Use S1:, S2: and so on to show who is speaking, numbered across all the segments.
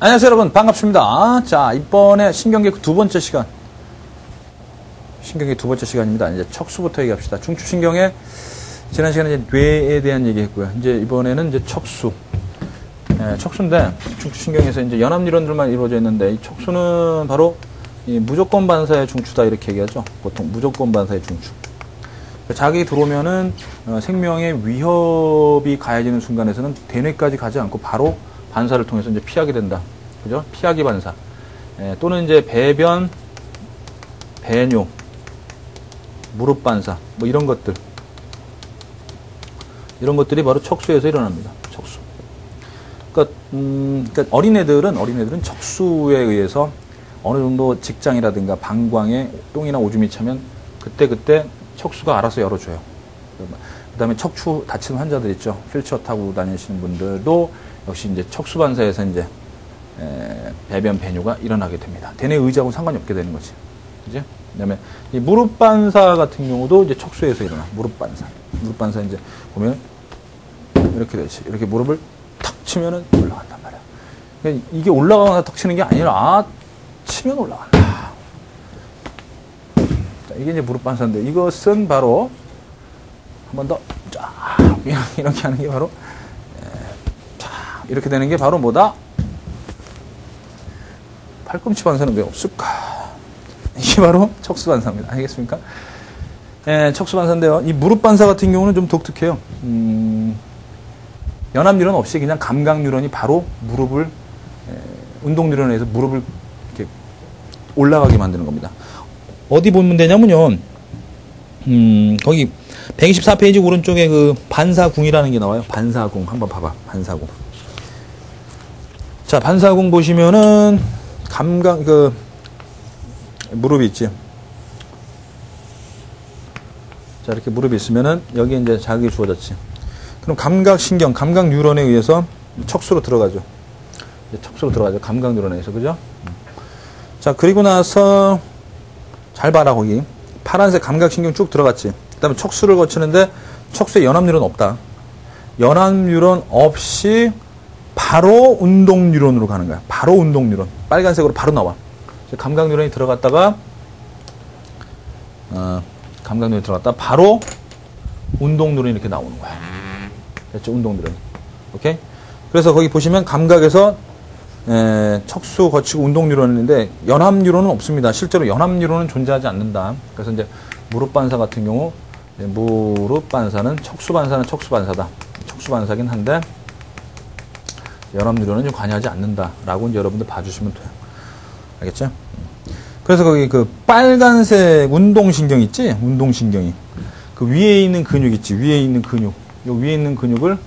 S1: 안녕하세요 여러분, 반갑습니다. 자, 이번에 신경계 두 번째 시간, 신경계 두 번째 시간입니다. 이제 척수부터 얘기합시다. 중추신경에 지난 시간에 이제 뇌에 대한 얘기했고요. 이제 이번에는 이제 척수. 척수인데 중추신경에서 이제 연합뉴런들만 이루어져 있는데, 이 척수는 바로 이 무조건 반사의 중추다 이렇게 얘기하죠. 보통 무조건 반사의 중추. 자극이 들어오면은 생명의 위협이 가해지는 순간에서는 대뇌까지 가지 않고 바로 반사를 통해서 이제 피하게 된다. 그죠? 피하기 반사. 또는 이제 배변, 배뇨, 무릎 반사, 뭐 이런 것들. 이런 것들이 바로 척수에서 일어납니다. 척수. 그러니까 어린애들은 척수에 의해서 어느 정도 직장이라든가 방광에 똥이나 오줌이 차면 그때 척수가 알아서 열어줘요. 그 다음에 척추 다치는 환자들 있죠. 휠체어 타고 다니시는 분들도 역시 이제 척수 반사에서 이제 배변 배뇨가 일어나게 됩니다. 대뇌 의지하고는 상관이 없게 되는 거지. 그지? 그 다음에 이 무릎 반사 같은 경우도 이제 척수에서 일어나. 무릎 반사. 무릎 반사 이제 보면 이렇게 되지. 이렇게 무릎을 탁 치면은 올라간단 말이야. 그러니까 이게 올라가거나 탁 치는 게 아니라 치면 올라간다. 자, 이게 이제 무릎 반사인데, 이것은 바로 한 번 더 쫙 이렇게 하는 게 바로 이렇게 되는 게 바로 뭐다? 팔꿈치 반사는 왜 없을까? 이게 바로 척수 반사입니다. 알겠습니까? 척수 반사인데요. 이 무릎 반사 같은 경우는 좀 독특해요. 연합뉴런 없이 그냥 감각뉴런이 바로 무릎을, 운동뉴런에 의해서 무릎을 이렇게 올라가게 만드는 겁니다. 어디 보면 되냐면요. 거기 124페이지 오른쪽에 그 반사궁이라는 게 나와요. 반사궁. 한번 봐봐. 반사궁. 자, 반사궁 보시면은 감각, 무릎이 있지. 자, 이렇게 무릎이 있으면은 여기 이제 자극이 주어졌지. 그럼 감각신경, 감각뉴런에 의해서 척수로 들어가죠. 척수로 들어가죠. 감각뉴런에 의해서. 그죠? 자, 그리고 나서 잘 봐라, 거기. 파란색 감각신경 쭉 들어갔지. 그 다음에 척수를 거치는데 척수에 연합뉴런 없다. 연합뉴런 없이 바로 운동뉴런으로 가는 거야. 바로 운동뉴런. 빨간색으로 바로 나와. 감각뉴런이 들어갔다가, 감각뉴런이 들어갔다가 바로 운동뉴런이 이렇게 나오는 거야. 됐죠? 운동뉴런이. 오케이? 그래서 거기 보시면 감각에서 척수 거치고 운동뉴런인데 연합뉴런은 없습니다. 실제로 연합뉴런은 존재하지 않는다. 그래서 이제 무릎 반사 같은 경우, 무릎 반사는 척수 반사다. 척수 반사긴 한데 연합뉴런은 좀 관여하지 않는다라고 이제 여러분들 봐주시면 돼요. 알겠죠? 그래서 거기 그 빨간색 운동신경 있지? 운동신경이. 그 위에 있는 근육 있지? 위에 있는 근육. 요 위에 있는 근육을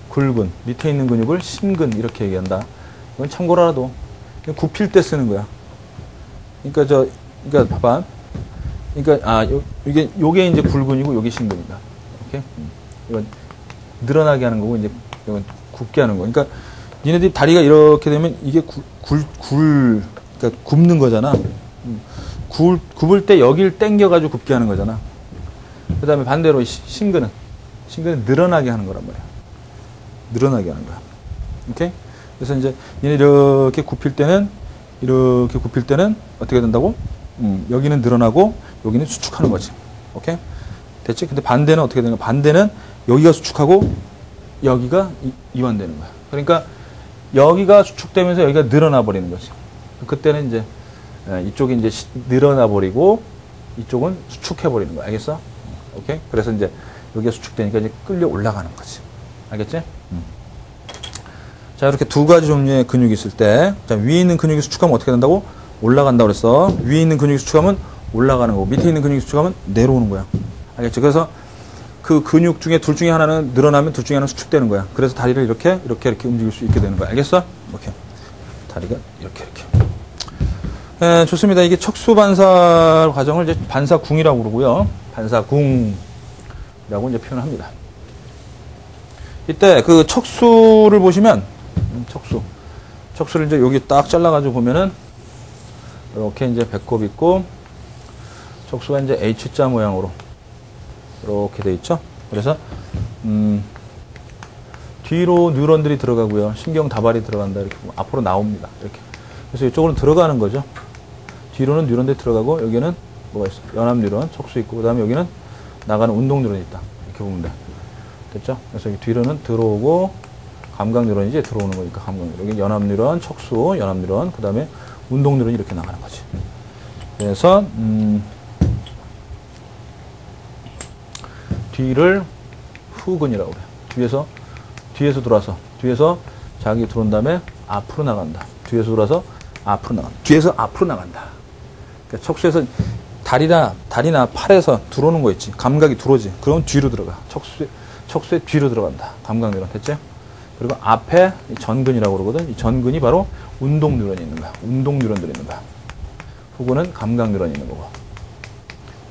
S1: 굴근, 밑에 있는 근육을 심근 이렇게 얘기한다. 이건 참고로 알아도 굽힐 때 쓰는 거야. 그러니까 봐봐. 그러니까 요게 이제 굴근이고 요게 심근이다. 오케이? 이건 늘어나게 하는 거고, 이제 이건 굽게 하는 거. 그러니까 니네들이 다리가 이렇게 되면 이게 그러니까 굽는 거잖아. 굽을 때 여기를 당겨가지고 굽게 하는 거잖아. 그 다음에 반대로 심근은 늘어나게 하는 거란 말이야. 늘어나게 하는 거야. 오케이? 그래서 이제 얘네 이렇게 굽힐 때는 어떻게 된다고? 여기는 늘어나고 여기는 수축하는 거지. 오케이? 됐지? 근데 반대는 어떻게 되는 거야? 반대는 여기가 수축하고 여기가 이완되는 거야. 그러니까 여기가 수축되면서 여기가 늘어나 버리는 거지. 그때는 이제 이쪽이 이제 늘어나 버리고 이쪽은 수축해 버리는 거야. 알겠어? 오케이? 그래서 이제 여기가 수축되니까 이제 끌려 올라가는 거지. 알겠지? 자, 이렇게 두 가지 종류의 근육이 있을 때, 자, 위에 있는 근육이 수축하면 어떻게 된다고? 올라간다고 그랬어. 위에 있는 근육이 수축하면 올라가는 거고, 밑에 있는 근육이 수축하면 내려오는 거야. 알겠죠? 그래서 그 근육 중에 둘 중에 하나는 늘어나면 둘 중에 하나는 수축되는 거야. 그래서 다리를 이렇게 움직일 수 있게 되는 거야. 알겠어? 오케이. 다리가 이렇게. 좋습니다. 이게 척수 반사 과정을 이제 반사궁이라고 그러고요. 반사궁이라고 이제 표현을 합니다. 이때 그 척수를 보시면, 척수를 이제 여기 딱 잘라가지고 보면은, 이렇게 이제 배꼽 있고, 척수가 이제 H자 모양으로, 이렇게 돼 있죠. 그래서, 뒤로 뉴런들이 들어가고요. 신경 다발이 들어간다. 이렇게 보면 앞으로 나옵니다. 이렇게. 그래서 이쪽으로는 들어가는 거죠. 뒤로는 뉴런들이 들어가고 여기는 뭐가 있어? 연합 뉴런, 척수 있고 그다음에 여기는 나가는 운동 뉴런이 있다. 이렇게 보면 돼. 됐죠? 그래서 여기 뒤로는 들어오고 감각 뉴런이 이제 들어오는 거니까 감각 뉴런. 여기 연합 뉴런, 척수, 연합 뉴런, 그다음에 운동 뉴런이 이렇게 나가는 거지. 그래서 뒤를 후근이라고 그래요. 뒤에서 들어와서 뒤에서 자기 들어온 다음에 앞으로 나간다. 뒤에서 돌아서 앞으로 나간다. 뒤에서 앞으로 나간다. 그러니까 척수에서 다리나 팔에서 들어오는 거 있지. 감각이 들어오지. 그러면 뒤로 들어가. 척수의 뒤로 들어간다. 감각 뉴런 됐지? 그리고 앞에 전근이라고 그러거든. 이 전근이 바로 운동 뉴런이 있는 거야. 운동 뉴런들이 있는 거야. 후근은 감각 뉴런이 있는 거고.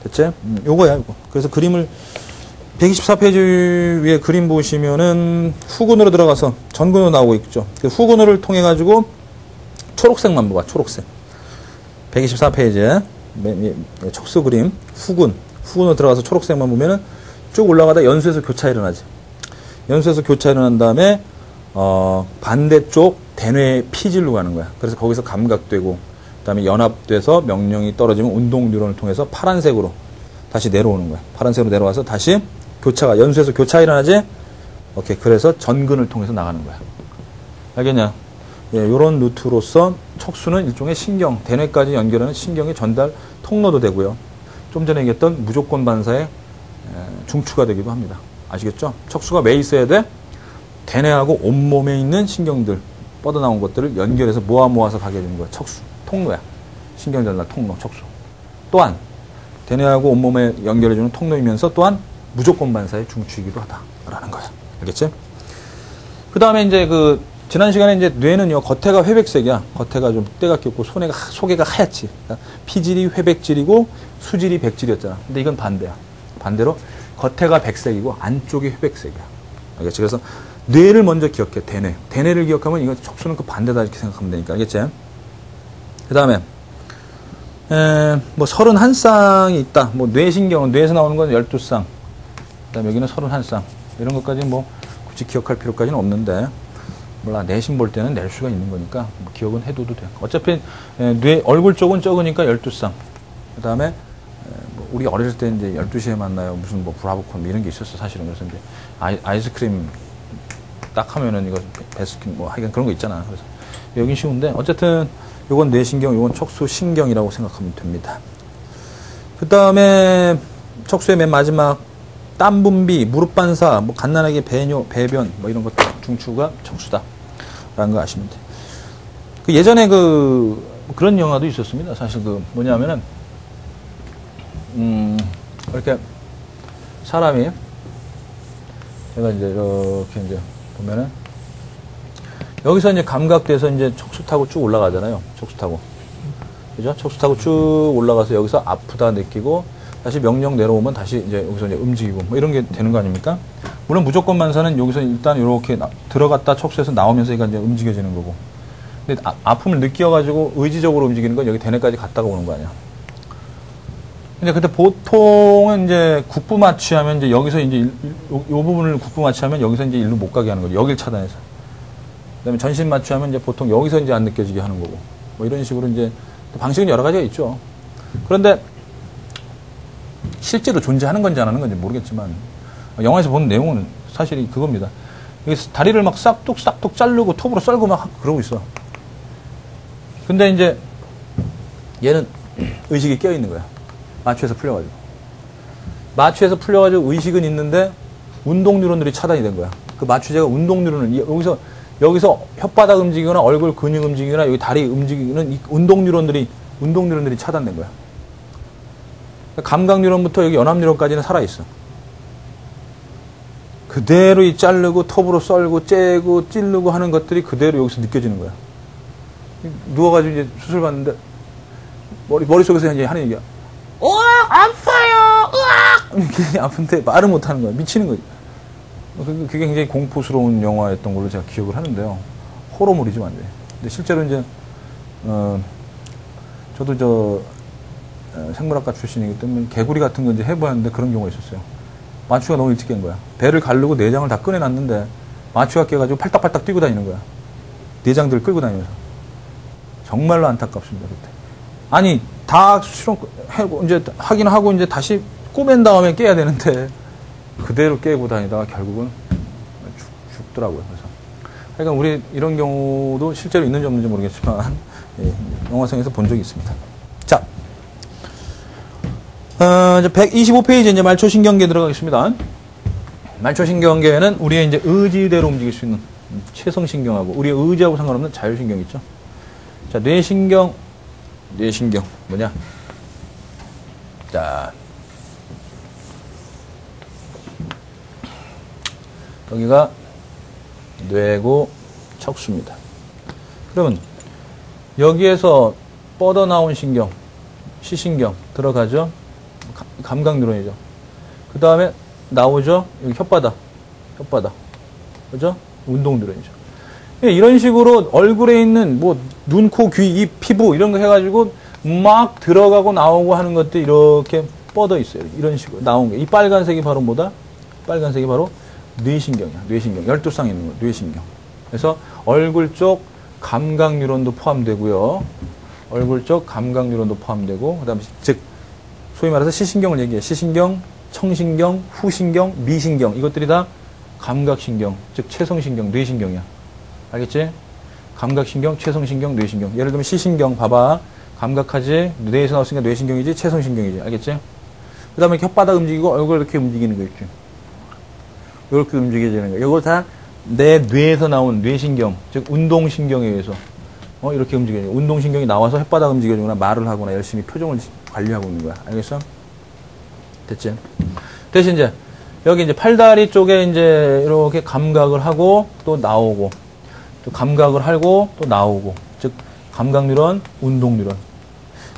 S1: 됐지? 요거야, 요거. 그래서 그림을 124페이지 위에 그림 보시면은 후근으로 들어가서 전근으로 나오고 있죠. 그 후근으를 통해 가지고 초록색만 봐봐. 초록색. 124페이지에 척수 그림 후근으로 들어가서 초록색만 보면은 쭉 올라가다 연수에서 교차 일어나지. 연수에서 교차 일어난 다음에 반대쪽 대뇌에 피질로 가는 거야. 그래서 거기서 감각되고 그다음에 연합돼서 명령이 떨어지면 운동 뉴런을 통해서 파란색으로 다시 내려오는 거야. 파란색으로 내려와서 다시 교차가 연수에서 교차 일어나지. 오케이. 그래서 전근을 통해서 나가는 거야. 알겠냐? 예, 요런 루트로서 척수는 일종의 신경, 대뇌까지 연결하는 신경의 전달 통로도 되고요. 좀 전에 얘기했던 무조건 반사의 중추가 되기도 합니다. 아시겠죠? 척수가 왜 있어야 돼? 대뇌하고 온몸에 있는 신경들, 뻗어나온 것들을 연결해서 모아서 가게 되는 거야. 척수, 통로야. 신경 전달 통로, 척수. 또한 대뇌하고 온몸에 연결해주는 통로이면서 또한 무조건 반사의 중추이기도 하다라는 거야. 알겠지? 그 다음에 이제 지난 시간에 이제 뇌는요, 겉에가 회백색이야. 겉에가 좀 때가 꼈고, 속에가 하얗지. 그러니까 피질이 회백질이고, 수질이 백질이었잖아. 근데 이건 반대야. 반대로, 겉에가 백색이고, 안쪽이 회백색이야. 알겠지? 그래서, 뇌를 먼저 기억해, 대뇌. 대뇌를 기억하면 이거 척수는 그 반대다 이렇게 생각하면 되니까. 알겠지? 그 다음에, 31쌍이 있다. 뇌신경은, 뇌에서 나오는 건 12쌍. 그 다음에 여기는 31쌍. 이런 것까지 굳이 기억할 필요까지는 없는데, 몰라, 내신 볼 때는 낼 수가 있는 거니까 기억은 해둬도 돼. 어차피 뇌 얼굴 쪽은 적으니까 12쌍. 그 다음에 우리 어렸을 때 이제 12시에 만나요. 무슨 브라보콘 이런 게 있었어 사실은. 그래서 이제 아이스크림 딱 하면은 이거 베스킨 하여간 그런 거 있잖아. 그래서 여긴 쉬운데 어쨌든 요건 뇌신경, 요건 척수신경이라고 생각하면 됩니다. 그 다음에 척수의 맨 마지막 땀 분비, 무릎 반사, 갓난아기 배변, 이런 것들, 중추가 척수다. 라는 거 아시면 돼. 예전에 그런 영화도 있었습니다. 사실 뭐냐면은, 이렇게 사람이, 제가 이제 이렇게 이제 보면은, 여기서 이제 감각돼서 이제 척수 타고 쭉 올라가잖아요. 척수 타고. 그죠? 척수 타고 쭉 올라가서 여기서 아프다 느끼고, 다시 명령 내려오면 다시 이제 여기서 이제 움직이고 이런 게 되는 거 아닙니까? 물론 무조건 반사는 여기서 일단 이렇게 들어갔다 척수에서 나오면서 이제 움직여지는 거고. 근데 아픔을 느껴가지고 의지적으로 움직이는 건 여기 대뇌까지 갔다가 오는 거 아니야. 근데 그때 보통은 이제 국부 마취하면 이제 여기서 이제 요 부분을 국부 마취하면 여기서 이제 일로 못 가게 하는 거죠. 여길 차단해서. 그다음에 전신 마취하면 이제 보통 여기서 이제 안 느껴지게 하는 거고. 이런 식으로 이제 방식은 여러 가지가 있죠. 그런데 실제로 존재하는 건지 안 하는 건지 모르겠지만 영화에서 본 내용은 사실이 그겁니다. 여기서 다리를 막 싹둑 자르고 톱으로 썰고 막 그러고 있어. 근데 이제 얘는 의식이 깨어 있는 거야. 마취해서 풀려가지고 의식은 있는데 운동 뉴런들이 차단이 된 거야. 그 마취제가 운동 뉴런을 여기서 혓바닥 움직이거나 얼굴 근육 움직이거나 여기 다리 움직이는 이 운동 뉴런들이 차단된 거야. 감각 뉴런부터 여기 연합 뉴런까지는 살아있어. 그대로 이 자르고 톱으로 썰고 째고 찌르고 하는 것들이 그대로 여기서 느껴지는 거야. 누워가지고 이제 수술 받는데 머릿속에서 이제 하는 얘기야. 으악! 아파요! 으악! 아픈데 말을 못 하는 거야. 미치는 거지. 그게 굉장히 공포스러운 영화였던 걸로 제가 기억을 하는데요. 호러물이죠, 완전히. 근데 실제로 이제, 저도 생물학과 출신이기 때문에 개구리 같은 거 이제 해보았는데 그런 경우가 있었어요. 마취가 너무 일찍 깬 거야. 배를 가르고 내장을 다 꺼내놨는데 마취가 깨가지고 팔딱팔딱 뛰고 다니는 거야. 내장들 끌고 다니면서. 정말로 안타깝습니다, 그때. 아니, 다 수련하고, 이제 확인하고, 이제 다시 꼬맨 다음에 깨야 되는데, 그대로 깨고 다니다가 결국은 죽더라고요. 그래서. 그러니까 우리 이런 경우도 실제로 있는지 없는지 모르겠지만, 예, 영화상에서 본 적이 있습니다. 자. 이제 125페이지 이제 말초신경계 들어가겠습니다. 말초신경계에는 우리의 이제 의지대로 움직일 수 있는 체성신경하고 우리의 의지하고 상관없는 자율신경 있죠. 자, 뇌신경 뭐냐? 자, 여기가 뇌고 척수입니다. 그러면 여기에서 뻗어나온 신경, 시신경 들어가죠. 감각뉴런이죠. 그 다음에 나오죠. 여기 혓바닥. 그죠? 운동뉴런이죠. 이런 식으로 얼굴에 있는 뭐 눈, 코, 귀, 입, 피부 이런 거 해가지고 막 들어가고 나오고 하는 것들이 이렇게 뻗어 있어요. 이런 식으로 나온 게. 이 빨간색이 바로 뭐다? 빨간색이 바로 뇌신경이야. 뇌신경. 12쌍 있는 거. 뇌신경. 그래서 얼굴 쪽 감각뉴런도 포함되고요. 얼굴 쪽 감각뉴런도 포함되고 그 다음에 즉 소위 말해서 시신경을 얘기해. 시신경, 청신경, 후신경, 미신경 이것들이 다 감각신경, 즉 체성신경, 뇌신경이야. 알겠지? 감각신경, 체성신경, 뇌신경. 예를 들면 시신경 봐봐. 감각하지? 뇌에서 나왔으니까 뇌신경이지 체성신경이지. 알겠지? 그 다음에 혓바닥 움직이고 얼굴 이렇게 움직이는 거 있지. 이렇게 움직여지는 거. 이거 다 내 뇌에서 나온 뇌신경, 즉 운동신경에 의해서 이렇게 움직여요. 운동신경이 나와서 혓바닥 움직여주거나 말을 하거나 열심히 표정을 관리하고 있는 거야. 알겠어? 됐지? 대신 이제 여기 이제 팔다리 쪽에 이제 이렇게 감각을 하고 또 나오고 또 감각을 하고 또 나오고 즉 감각뉴런, 운동뉴런,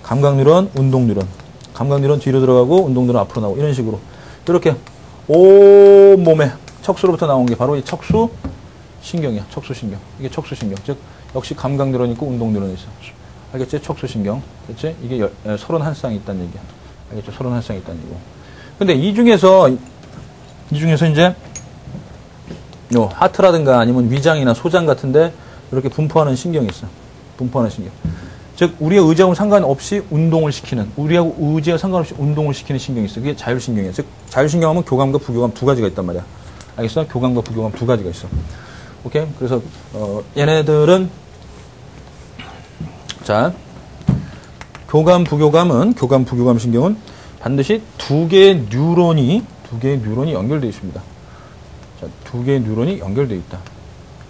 S1: 감각뉴런, 운동뉴런, 감각뉴런 뒤로 들어가고 운동뉴런 앞으로 나오고 이런 식으로 이렇게 온 몸에 척수로부터 나온 게 바로 이 척수신경이야. 척수신경. 이게 척수신경. 즉 역시 감각뉴런이 있고 운동뉴런이 있어. 알겠지? 척수신경. 그렇지? 이게 31쌍이 있다는 얘기야. 알겠죠? 31쌍이 있다는 얘기고. 근데 이 중에서 이제 요 하트라든가 아니면 위장이나 소장 같은데 이렇게 분포하는 신경이 있어. 분포하는 신경. 즉 우리의 의지하고 상관없이 운동을 시키는 우리하고 의지와 상관없이 운동을 시키는 신경이 있어. 그게 자율신경이야. 즉 자율신경하면 교감과 부교감 두 가지가 있단 말이야. 알겠어? 교감과 부교감 두 가지가 있어. 오케이? 그래서 얘네들은 자 교감 부교감 신경은 반드시 두 개의 뉴런이 연결되어 있습니다. 자, 두 개의 뉴런이 연결되어 있다.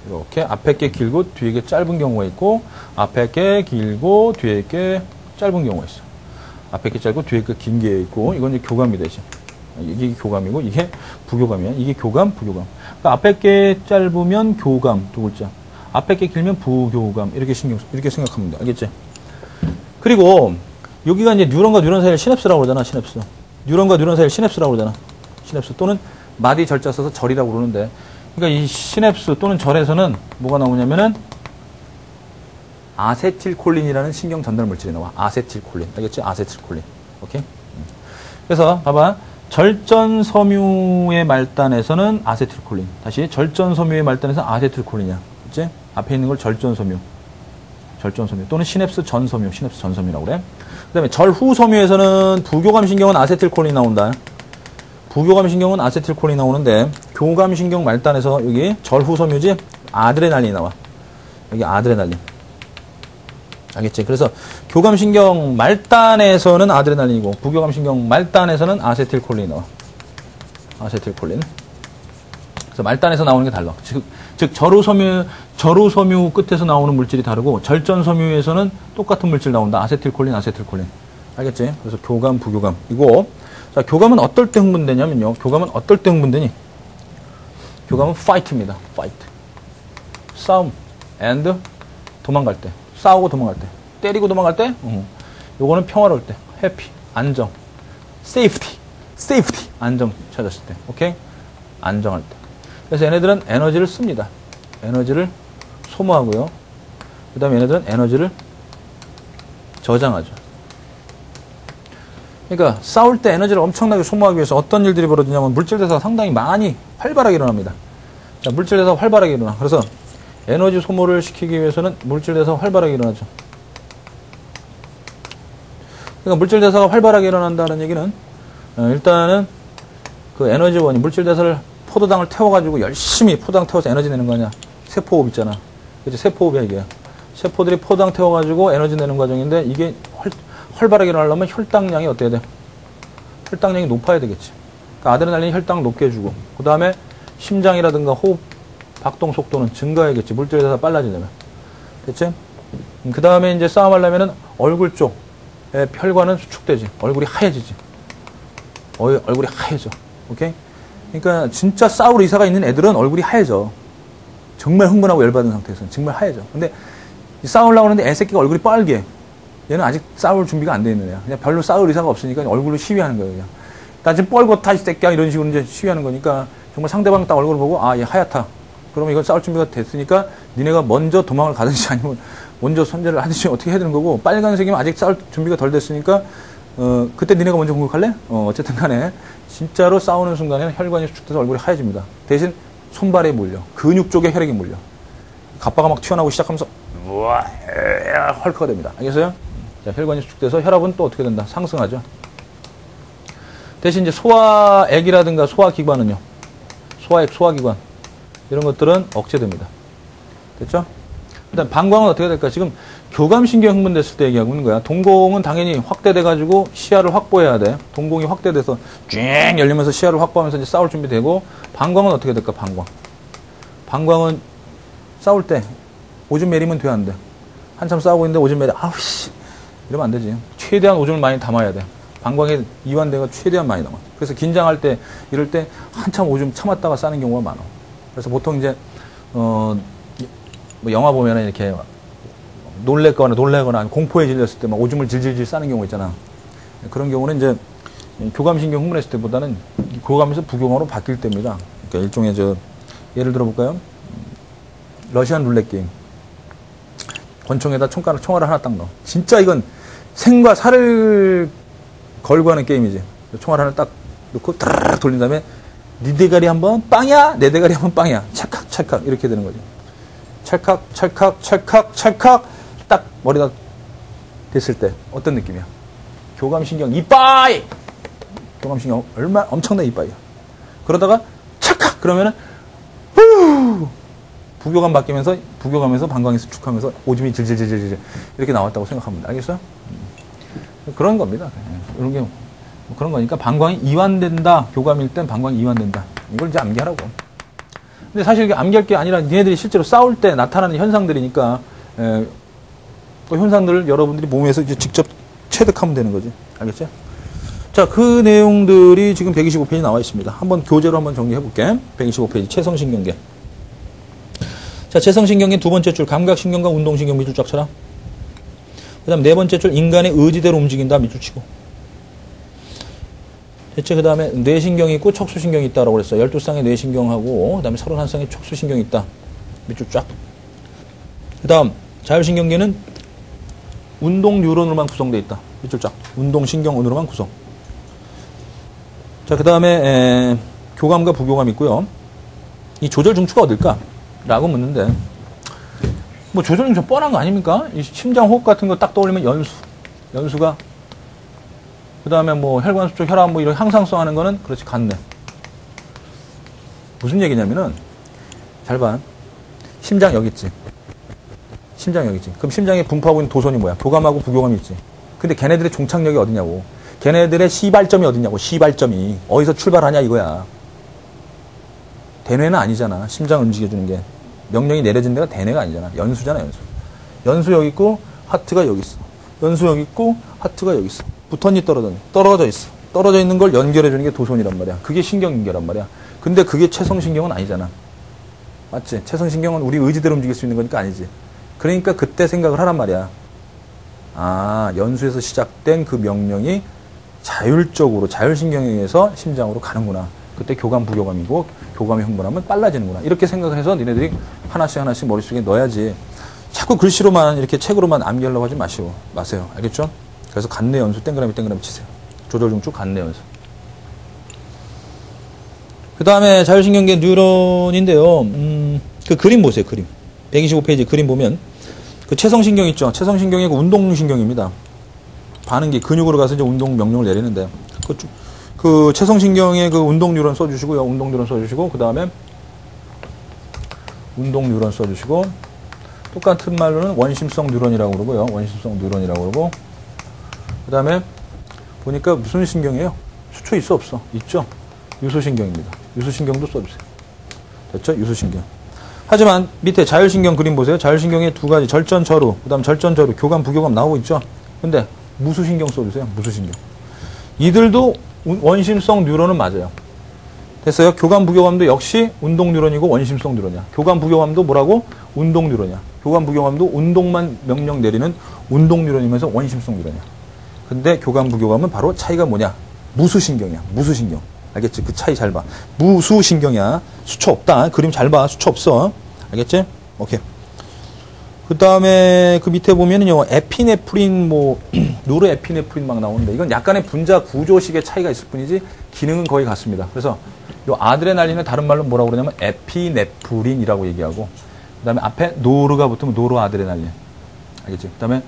S1: 이렇게 앞에 게 길고 뒤에 게 짧은 경우가 있고 앞에 게 길고 뒤에 게 짧은 경우가 있어. 앞에 게 짧고 뒤에 게 긴 게 있고 이건 이제 교감이 되지. 이게 교감이고 이게 부교감이야. 이게 교감, 부교감. 그러니까 앞에 게 짧으면 교감 두 글자. 앞에 게 길면 부교감 이렇게 생각하면 돼. 알겠지? 그리고 여기가 이제 뉴런과 뉴런 사이를 시냅스라고 그러잖아. 시냅스. 뉴런과 뉴런 사이를 시냅스라고 그러잖아. 시냅스 또는 마디 절자 써서 절이라고 그러는데 그러니까 이 시냅스 또는 절에서는 뭐가 나오냐면은 아세틸콜린이라는 신경 전달 물질이 나와. 아세틸콜린. 알겠지? 아세틸콜린. 오케이? 그래서 봐봐. 절전섬유의 말단에서는 아세틸콜린. 다시 절전섬유의 말단에서는 아세틸콜린이야. 그치? 앞에 있는 걸 절전섬유 또는 시냅스 전섬유라고 그래. 그 다음에 절후섬유에서는 부교감신경은 아세틸콜린이 나온다. 부교감신경은 아세틸콜린이 나오는데 교감신경 말단에서 여기 절후섬유지 아드레날린이 나와. 여기 아드레날린. 알겠지? 그래서 교감신경 말단에서는 아드레날린이고 부교감신경 말단에서는 아세틸콜린이 나와. 아세틸콜린. 그래서 말단에서 나오는 게 달라. 즉 절후섬유 끝에서 나오는 물질이 다르고 절전섬유에서는 똑같은 물질 나온다. 아세틸콜린. 알겠지? 그래서 교감, 부교감이고 자, 교감은 어떨 때 흥분되냐면요. 교감은 어떨 때 흥분되니? 교감은 fight입니다. fight. 싸움. and 도망갈 때. 싸우고 도망갈 때. 때리고 도망갈 때. 요거는 평화로울 때. happy. 안정. safety. 안정 찾았을 때. 오케이? 안정할 때. 그래서 얘네들은 에너지를 씁니다. 에너지를 소모하고요. 그 다음에 얘네들은 에너지를 저장하죠. 그러니까 싸울 때 에너지를 엄청나게 소모하기 위해서 어떤 일들이 벌어지냐면 물질 대사가 상당히 많이 활발하게 일어납니다. 자, 물질 대사가 활발하게 일어나. 그래서 에너지 소모를 시키기 위해서는 물질 대사가 활발하게 일어나죠. 그러니까 물질 대사가 활발하게 일어난다는 얘기는 일단은 그 에너지원이 물질 대사를 포도당을 태워가지고 열심히 포도당 태워서 에너지 내는 거 아니야. 세포호흡 있잖아. 그치? 세포호흡이야 이게. 세포들이 포도당 태워가지고 에너지 내는 과정인데 이게 활발하게 일어나려면 혈당량이 어때야 돼? 혈당량이 높아야 되겠지. 그러니까 아드레날린이 혈당을 높게 해주고 그 다음에 심장이라든가 호흡 박동 속도는 증가해야겠지. 물질 대사가 빨라지려면. 됐지? 그 다음에 이제 싸움하려면은 얼굴 쪽의 혈관은 수축되지. 얼굴이 하얘지지. 얼굴이 하얘져. 오케이? 그러니까 진짜 싸울 의사가 있는 애들은 얼굴이 하얘져. 정말 흥분하고 열받은 상태에서는 정말 하얘져. 근데 싸우려고 하는데 애새끼가 얼굴이 빨개. 얘는 아직 싸울 준비가 안 돼 있는 애야. 그냥 별로 싸울 의사가 없으니까 얼굴로 시위하는 거예요. 그냥. 나 지금 뻘고 타, 이 새끼야. 이런 식으로 이제 시위하는 거니까 정말 상대방 딱 얼굴을 보고 아, 얘 하얗다. 그러면 이건 싸울 준비가 됐으니까 니네가 먼저 도망을 가든지 아니면 먼저 선제를 하든지 어떻게 해야 되는 거고 빨간색이면 아직 싸울 준비가 덜 됐으니까 그때 니네가 먼저 공격할래? 어쨌든 간에 진짜로 싸우는 순간에는 혈관이 수축돼서 얼굴이 하얘집니다. 대신 손발에 몰려. 근육 쪽에 혈액이 몰려. 갑바가 막 튀어나오기 시작하면서 우와 헐크가 됩니다. 알겠어요? 자, 혈관이 수축돼서 혈압은 또 어떻게 된다? 상승하죠. 대신 이제 소화액이라든가 소화기관은요. 소화액, 소화기관 이런 것들은 억제됩니다. 됐죠? 일단 방광은 어떻게 될까? 지금 교감신경 흥분됐을 때 얘기하고 있는 거야. 동공은 당연히 확대돼가지고 시야를 확보해야 돼. 동공이 확대돼서 쫙 열리면서 시야를 확보하면서 이제 싸울 준비되고 방광은 어떻게 될까? 방광은 싸울 때 오줌 내리면 돼, 안 돼? 한참 싸우고 있는데 오줌 내려. 아우씨 이러면 안 되지. 최대한 오줌을 많이 담아야 돼. 방광에 이완대가 최대한 많이 남아. 그래서 긴장할 때 이럴 때 한참 오줌 참았다가 싸는 경우가 많아. 그래서 보통 이제 뭐 영화 보면은 이렇게 놀래거나 공포에 질렸을 때 막 오줌을 질질질 싸는 경우 있잖아. 그런 경우는 이제 교감신경 흥분했을 때보다는 교감에서 부교감으로 바뀔 때입니다. 그러니까 일종의 예를 들어 볼까요? 러시안 룰렛 게임. 권총에다 총알을 하나 딱 넣어. 진짜 이건 생과 사를 걸고 하는 게임이지. 총알 하나 딱 넣고 따라락 돌린 다음에 네 대가리 한번 빵이야, 내 대가리 한번 빵이야. 찰칵 이렇게 되는 거죠. 찰칵 딱 머리가 됐을 때 어떤 느낌이야? 교감신경 이빠이! 교감신경 엄청난 이빠이야. 그러다가 찰칵 그러면은 후! 부교감에서 방광이 수축하면서 오줌이 질질질질 이렇게 나왔다고 생각합니다. 알겠어요? 그런 겁니다. 이런 게 그런 거니까 방광이 이완된다. 교감일 땐 방광이 이완된다. 이걸 이제 암기하라고. 근데 사실 이게 암기할 게 아니라 니네들이 실제로 싸울 때 나타나는 현상들이니까 그 현상들을 여러분들이 몸에서 이제 직접 체득하면 되는 거지. 알겠죠? 자, 그 내용들이 지금 125페이지 나와 있습니다. 한번 교재로 한번 정리해 볼게. 125페이지 체성신경계. 자, 체성신경계 두 번째 줄 감각신경과 운동신경 밑줄 쫙 쳐라. 그 다음 네 번째 줄 인간의 의지대로 움직인다 밑줄 치고. 대체 그 다음에 뇌신경이 있고 척수신경이 있다라고 그랬어. 12쌍의 뇌신경하고 그 다음에 31쌍의 척수신경이 있다. 밑줄 쫙. 그 다음 자율신경계는 운동 뉴런으로만 구성되어 있다. 밑줄 쫙. 운동신경으로만 구성. 자, 그 다음에 교감과 부교감이 있고요. 이 조절중추가 어딜까? 라고 묻는데 뭐 조절중추 뻔한 거 아닙니까? 이 심장 호흡 같은 거 딱 떠올리면 연수가 그 다음에 뭐 혈관 수축, 혈압 뭐 이런 항상성 하는 거는 그렇지 간내. 무슨 얘기냐면은 잘 봐. 심장 여기 있지. 그럼 심장에 분포하고 있는 도선이 뭐야? 교감하고 부교감이 있지. 근데 걔네들의 종착역이 어디냐고. 걔네들의 시발점이 어디냐고. 시발점이 어디서 출발하냐 이거야. 대뇌는 아니잖아. 심장을 움직여주는 게. 명령이 내려진 데가 대뇌가 아니잖아. 연수잖아, 연수. 연수 여기 있고 하트가 여기 있어. 연수 여기 있고 하트가 여기 있어. 붙었니 떨어져 있어. 떨어져 있는 걸 연결해주는 게 도선이란 말이야. 그게 신경인계란 말이야. 근데 그게 체성신경은 아니잖아. 맞지? 체성신경은 우리 의지대로 움직일 수 있는 거니까 아니지. 그러니까 그때 생각을 하란 말이야. 아, 연수에서 시작된 그 명령이 자율적으로 자율신경에 의해서 심장으로 가는구나. 그때 교감 부교감이고 교감이 흥분하면 빨라지는구나. 이렇게 생각을 해서 니네들이 하나씩 머릿속에 넣어야지. 자꾸 글씨로만 이렇게 책으로만 암기하려고 하지 마세요. 알겠죠? 그래서 간내 연수 땡그라미 치세요. 조절중추 간내 연수. 그 그 다음에 자율신경계 뉴런인데요. 그 그림 보세요, 그림. 125페이지 그림 보면, 그 체성신경 있죠? 체성신경이 그 운동신경입니다. 반응기, 근육으로 가서 이제 운동 명령을 내리는데, 그 체성신경의 그 운동 뉴런 써주시고요. 운동 뉴런 써주시고, 그 다음에 운동 뉴런 써주시고, 똑같은 말로는 원심성 뉴런이라고 그러고요. 원심성 뉴런이라고 그러고, 그 다음에 보니까 무슨 신경이에요? 수초 있어, 없어? 있죠? 유소신경입니다. 유소신경도 써주세요. 됐죠? 유소신경. 하지만 밑에 자율신경 그림 보세요. 자율신경의 두 가지, 절전, 저루, 그 다음 절전, 저루, 교감, 부교감 나오고 있죠? 근데 무수신경 써주세요. 무수신경. 이들도 원심성 뉴런은 맞아요. 됐어요? 교감, 부교감도 역시 운동 뉴런이고 원심성 뉴런이야. 교감, 부교감도 뭐라고? 운동 뉴런이야. 교감, 부교감도 운동만 명령 내리는 운동 뉴런이면서 원심성 뉴런이야. 근데 교감, 부교감은 바로 차이가 뭐냐? 무수신경이야. 무수신경. 알겠지? 그 차이 잘 봐. 무수신경이야. 수초 없다. 그림 잘 봐. 수초 없어. 알겠지? 오케이. 그 다음에 그 밑에 보면은요, 에피네프린, 노르에피네프린 막 나오는데, 이건 약간의 분자 구조식의 차이가 있을 뿐이지, 기능은 거의 같습니다. 그래서, 요 아드레날린은 다른 말로 뭐라고 그러냐면, 에피네프린이라고 얘기하고, 그 다음에 앞에 노르가 붙으면 노르아드레날린. 알겠지? 그 다음에,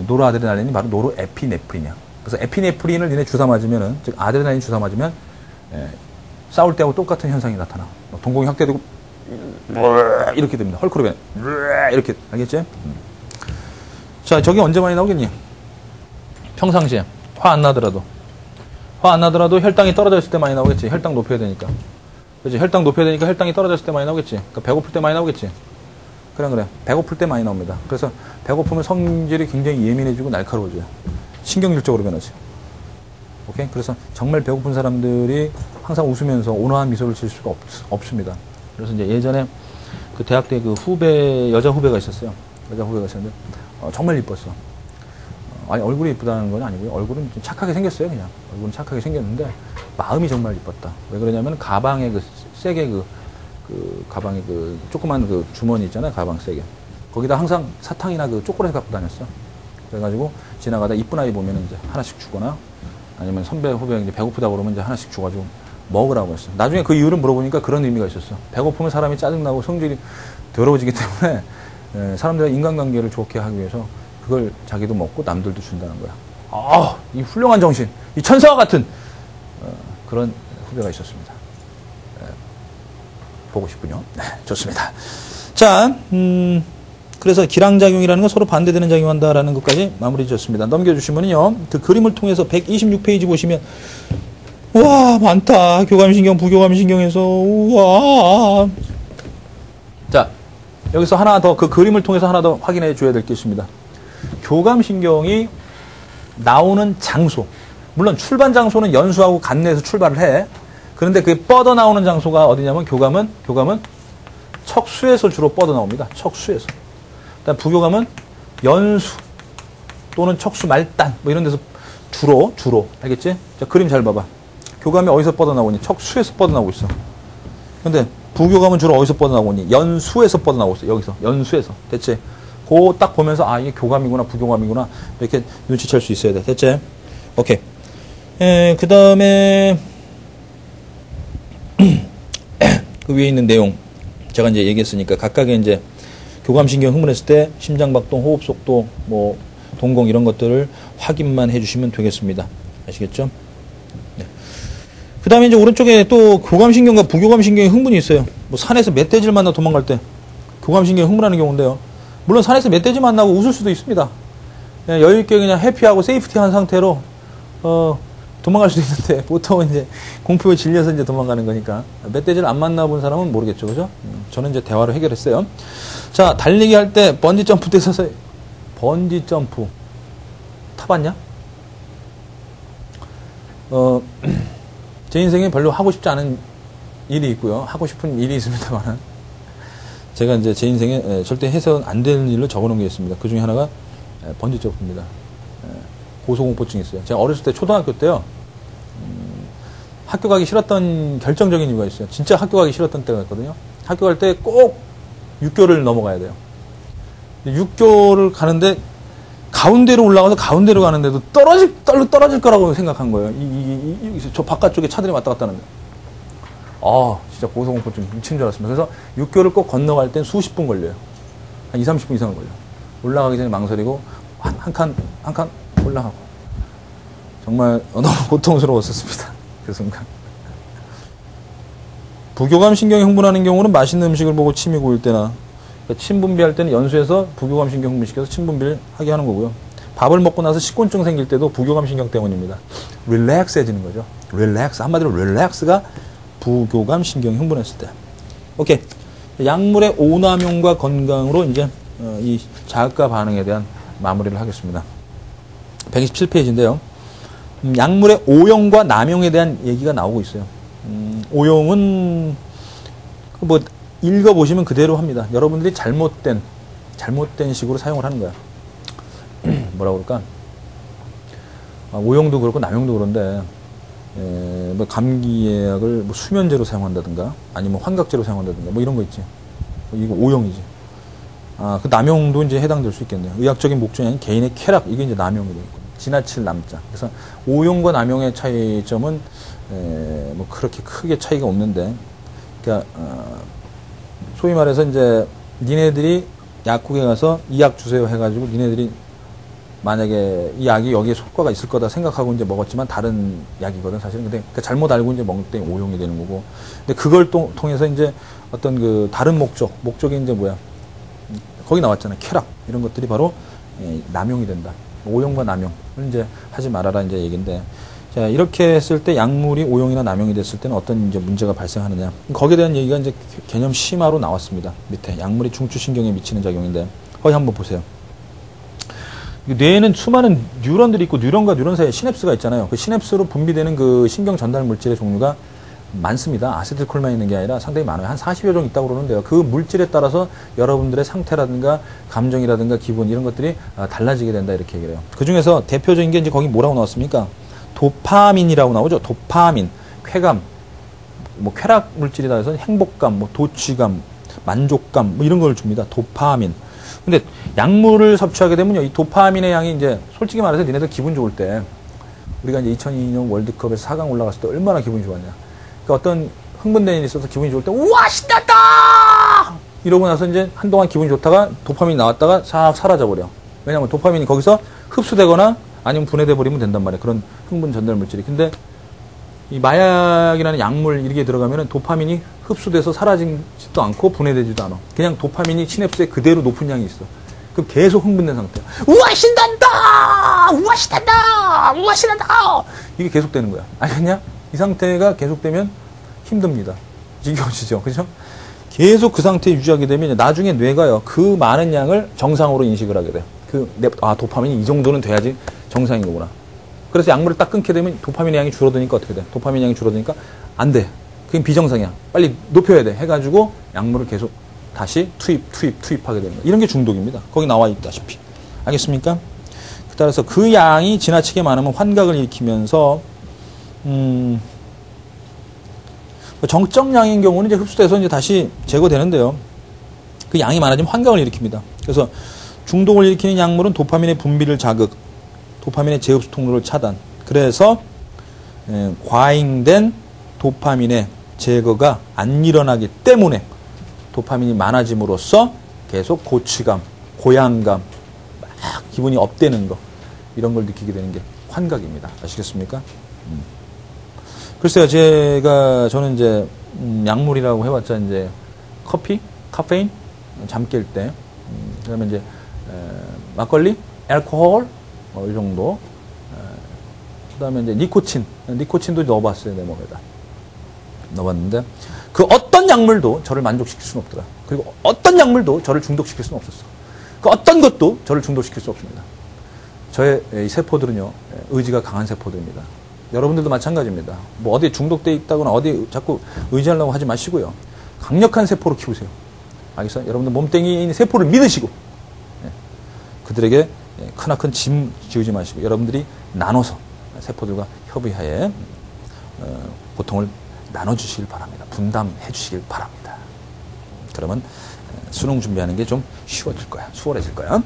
S1: 노르아드레날린이 바로 노르에피네프린이야. 그래서 에피네프린을 니네 주사 맞으면은, 즉, 아드레날린 주사 맞으면, 싸울 때하고 똑같은 현상이 나타나. 동공이 확대되고, 이렇게 됩니다. 헐크로벤. 이렇게. 알겠지? 자, 저게 언제 많이 나오겠니? 평상시에. 화 안 나더라도. 화 안 나더라도 혈당이 떨어져 있을 때 많이 나오겠지. 혈당 높여야 되니까. 그렇지? 혈당 높여야 되니까 혈당이 떨어졌을 때 많이 나오겠지. 그러니까 배고플 때 많이 나오겠지. 그래. 배고플 때 많이 나옵니다. 그래서 배고프면 성질이 굉장히 예민해지고 날카로워져요. 신경질적으로 변하지. 오케이? 그래서 정말 배고픈 사람들이 항상 웃으면서 온화한 미소를 지을 수가 없습니다. 그래서 이제 예전에 그 대학 때 그 여자 후배가 있었어요. 여자 후배가 있었는데, 정말 이뻤어. 아니, 얼굴이 이쁘다는 건 아니고요. 얼굴은 좀 착하게 생겼어요, 그냥. 얼굴은 착하게 생겼는데, 마음이 정말 이뻤다. 왜 그러냐면, 가방에 세게 가방에 조그만 주머니 있잖아요, 가방 세게. 거기다 항상 사탕이나 초콜릿 갖고 다녔어. 그래가지고, 지나가다 이쁜 아이 보면 이제 하나씩 주거나, 아니면 선배, 후배 이제 배고프다 그러면 이제 하나씩 줘가지고, 먹으라고 했어. 나중에 그 이유를 물어보니까 그런 의미가 있었어. 배고프면 사람이 짜증나고 성질이 더러워지기 때문에 사람들과 인간관계를 좋게 하기 위해서 그걸 자기도 먹고 남들도 준다는 거야. 이 훌륭한 정신, 이 천사와 같은 그런 후배가 있었습니다. 보고 싶군요. 네, 좋습니다. 자, 그래서 기량작용이라는 건 서로 반대되는 작용한다라는 것까지 마무리 지었습니다. 넘겨주시면요, 그 그림을 통해서 126페이지 보시면 우와, 많다. 교감신경, 부교감신경에서, 우와. 자, 여기서 하나 더, 그 그림을 통해서 하나 더 확인해 줘야 될 게 있습니다. 교감신경이 나오는 장소. 물론 출발 장소는 연수하고 간내에서 출발을 해. 그런데 그게 뻗어 나오는 장소가 어디냐면, 교감은 척수에서 주로 뻗어 나옵니다. 척수에서. 그다음 부교감은 연수 또는 척수 말단, 이런 데서 주로. 알겠지? 자, 그림 잘 봐봐. 교감이 어디서 뻗어나오니? 척수에서 뻗어나오고 있어. 근데 부교감은 주로 어디서 뻗어나오니? 연수에서 뻗어나오고 있어. 여기서. 연수에서. 됐지? 그거 딱 보면서 이게 교감이구나, 부교감이구나. 이렇게 눈치챌 수 있어야 돼. 됐지? 오케이. 그 다음에 그 위에 있는 내용 제가 이제 얘기했으니까 각각의 이제 교감신경 흥분했을 때 심장박동, 호흡속도, 동공 이런 것들을 확인만 해주시면 되겠습니다. 아시겠죠? 그 다음에 이제 오른쪽에 또 교감신경과 부교감신경의 흥분이 있어요. 산에서 멧돼지를 만나 도망갈 때 교감신경이 흥분하는 경우인데요. 물론 산에서 멧돼지 만나고 웃을 수도 있습니다. 그냥 여유있게 그냥 해피하고 세이프티한 상태로, 도망갈 수도 있는데, 보통은 이제 공포에 질려서 이제 도망가는 거니까. 멧돼지를 안 만나본 사람은 모르겠죠. 그죠? 저는 이제 대화로 해결했어요. 자, 달리기 할 때 번지점프 때 서서, 번지점프. 타봤냐? 제 인생에 별로 하고 싶지 않은 일이 있고요. 하고 싶은 일이 있습니다만 제가 이제 제 인생에 절대 해서는 안 되는 일을 적어놓은 게 있습니다. 그 중에 하나가 번지점프입니다. 고소공포증이 있어요. 제가 어렸을 때 초등학교 때요. 학교 가기 싫었던 결정적인 이유가 있어요. 진짜 학교 가기 싫었던 때가 있거든요. 학교 갈 때 꼭 육교를 넘어가야 돼요. 육교를 가는데 가운데로 올라가서 가운데로 가는데도 떨어질 거라고 생각한 거예요. 저 바깥쪽에 차들이 왔다 갔다 하는데. 진짜 고소공포증 미친 줄 알았습니다. 그래서 육교를 꼭 건너갈 땐 수십 분 걸려요. 한 2, 30분 이상 걸려요. 올라가기 전에 망설이고 한 칸 올라가고 정말 너무 고통스러웠었습니다. 그 순간. 부교감 신경이 흥분하는 경우는 맛있는 음식을 보고 침이 고일 때나 그러니까 침 분비할 때는 연수해서 부교감 신경 흥분시켜서 침 분비를 하게 하는 거고요. 밥을 먹고 나서 식곤증 생길 때도 부교감 신경 때문입니다. 릴렉스해지는 거죠. 릴렉스. 한마디로 릴렉스가 부교감 신경이 흥분했을 때. 오케이. 약물의 오남용과 건강으로 이제 이 자극과 반응에 대한 마무리를 하겠습니다. 127페이지인데요. 약물의 오용과 남용에 대한 얘기가 나오고 있어요. 오용은 뭐 읽어보시면 그대로 합니다. 여러분들이 잘못된 식으로 사용을 하는 거야. 뭐라고 그럴까? 오용도 그렇고 남용도 그런데 뭐 감기약을 뭐 수면제로 사용한다든가 아니면 환각제로 사용한다든가 뭐 이런 거 있지. 이거 오용이지. 그 남용도 이제 해당될 수 있겠네요. 의학적인 목적이 아닌 개인의 쾌락, 이게 이제 남용이 되겠고. 지나칠 남자. 그래서 오용과 남용의 차이점은 뭐 그렇게 크게 차이가 없는데, 그러니까 소위 말해서 이제 니네들이 약국에 가서 이 약 주세요 해가지고 니네들이 만약에 이 약이 여기에 효과가 있을 거다 생각하고 이제 먹었지만 다른 약이거든 사실은. 근데 그러니까 잘못 알고 이제 먹을 때 오용이 되는 거고. 근데 그걸 통해서 이제 어떤 그 다른 목적이 이제 뭐야? 거기 나왔잖아요. 쾌락 이런 것들이 바로 남용이 된다. 오용과 남용을 이제 하지 말아라 이제 얘기인데, 자 이렇게 했을 때 약물이 오용이나 남용이 됐을 때는 어떤 이제 문제가 발생하느냐. 거기에 대한 얘기가 이제 개념 심화로 나왔습니다. 밑에 약물이 중추신경에 미치는 작용인데 거기 한번 보세요. 뇌에는 수많은 뉴런들이 있고 뉴런과 뉴런 사이에 시냅스가 있잖아요. 그 시냅스로 분비되는 그 신경 전달 물질의 종류가 많습니다. 아세틸콜만 있는 게 아니라 상당히 많아요. 한 40여 종 있다고 그러는데요. 그 물질에 따라서 여러분들의 상태라든가 감정이라든가 기분 이런 것들이 달라지게 된다 이렇게 얘기를 해요. 그 중에서 대표적인 게 이제 거기 뭐라고 나왔습니까? 도파민이라고 나오죠. 도파민, 쾌감, 뭐 쾌락 물질이다 해서 행복감, 뭐 도취감, 만족감 뭐 이런 걸 줍니다. 도파민. 근데 약물을 섭취하게 되면요, 이 도파민의 양이 이제 솔직히 말해서 니네들 기분 좋을 때 우리가 이제 2002년 월드컵에서 4강 올라갔을 때 얼마나 기분이 좋았냐. 그러니까 어떤 흥분된 일이 있어서 기분이 좋을 때 우와 신났다 이러고 나서 이제 한동안 기분이 좋다가 도파민이 나왔다가 싹 사라져버려. 왜냐하면 도파민이 거기서 흡수되거나 아니면 분해돼 버리면 된단 말이에요. 그런 흥분 전달 물질이. 근데 이 마약이라는 약물 이렇게 들어가면은 도파민이 흡수돼서 사라지지도 않고 분해되지도 않아. 그냥 도파민이 시냅스에 그대로 높은 양이 있어. 그럼 계속 흥분된 상태야. 우와 신난다! 우와 신난다! 우와 신난다! 이게 계속되는 거야. 알겠냐? 이 상태가 계속되면 힘듭니다. 지겨우시죠? 그죠? 계속 그 상태 유지하게 되면 나중에 뇌가요, 그 많은 양을 정상으로 인식을 하게 돼요. 도파민이 이 정도는 돼야지 정상인 거구나. 그래서 약물을 딱 끊게 되면 도파민의 양이 줄어드니까 어떻게 돼? 도파민 양이 줄어드니까 안 돼. 그게 비정상이야. 빨리 높여야 돼. 해가지고 약물을 계속 다시 투입하게 되는 거야. 이런 게 중독입니다. 거기 나와 있다시피. 알겠습니까? 따라서 그 양이 지나치게 많으면 환각을 일으키면서 정적량인 경우는 이제 흡수돼서 이제 다시 제거되는데요. 그 양이 많아지면 환각을 일으킵니다. 그래서 중독을 일으키는 약물은 도파민의 분비를 자극, 도파민의 재흡수 통로를 차단. 그래서 과잉된 도파민의 제거가 안 일어나기 때문에 도파민이 많아짐으로써 계속 고취감, 고양감, 막 기분이 업되는 거 이런 걸 느끼게 되는 게 환각입니다. 아시겠습니까? 글쎄요, 저는 이제 약물이라고 해봤자 이제 커피, 카페인, 잠 깰 때, 그다음에 이제 막걸리, 알코올 이 정도. 그다음에 이제 니코틴도 넣어봤어요, 내 몸에다. 넣어봤는데 그 어떤 약물도 저를 만족시킬 수는 없더라. 그리고 어떤 약물도 저를 중독시킬 수는 없었어. 그 어떤 것도 저를 중독시킬 수 없습니다. 저의 이 세포들은요, 의지가 강한 세포들입니다. 여러분들도 마찬가지입니다. 뭐 어디에 중독돼 있다거나 어디에 자꾸 의지하려고 하지 마시고요. 강력한 세포로 키우세요. 알겠어요? 여러분들 몸뚱이에 있는 세포를 믿으시고, 그들에게 크나큰 짐 지우지 마시고 여러분들이 나눠서 세포들과 협의하에 고통을 나눠주시길 바랍니다. 분담해 주시길 바랍니다. 그러면 수능 준비하는 게 좀 쉬워질 거야. 수월해질 거야.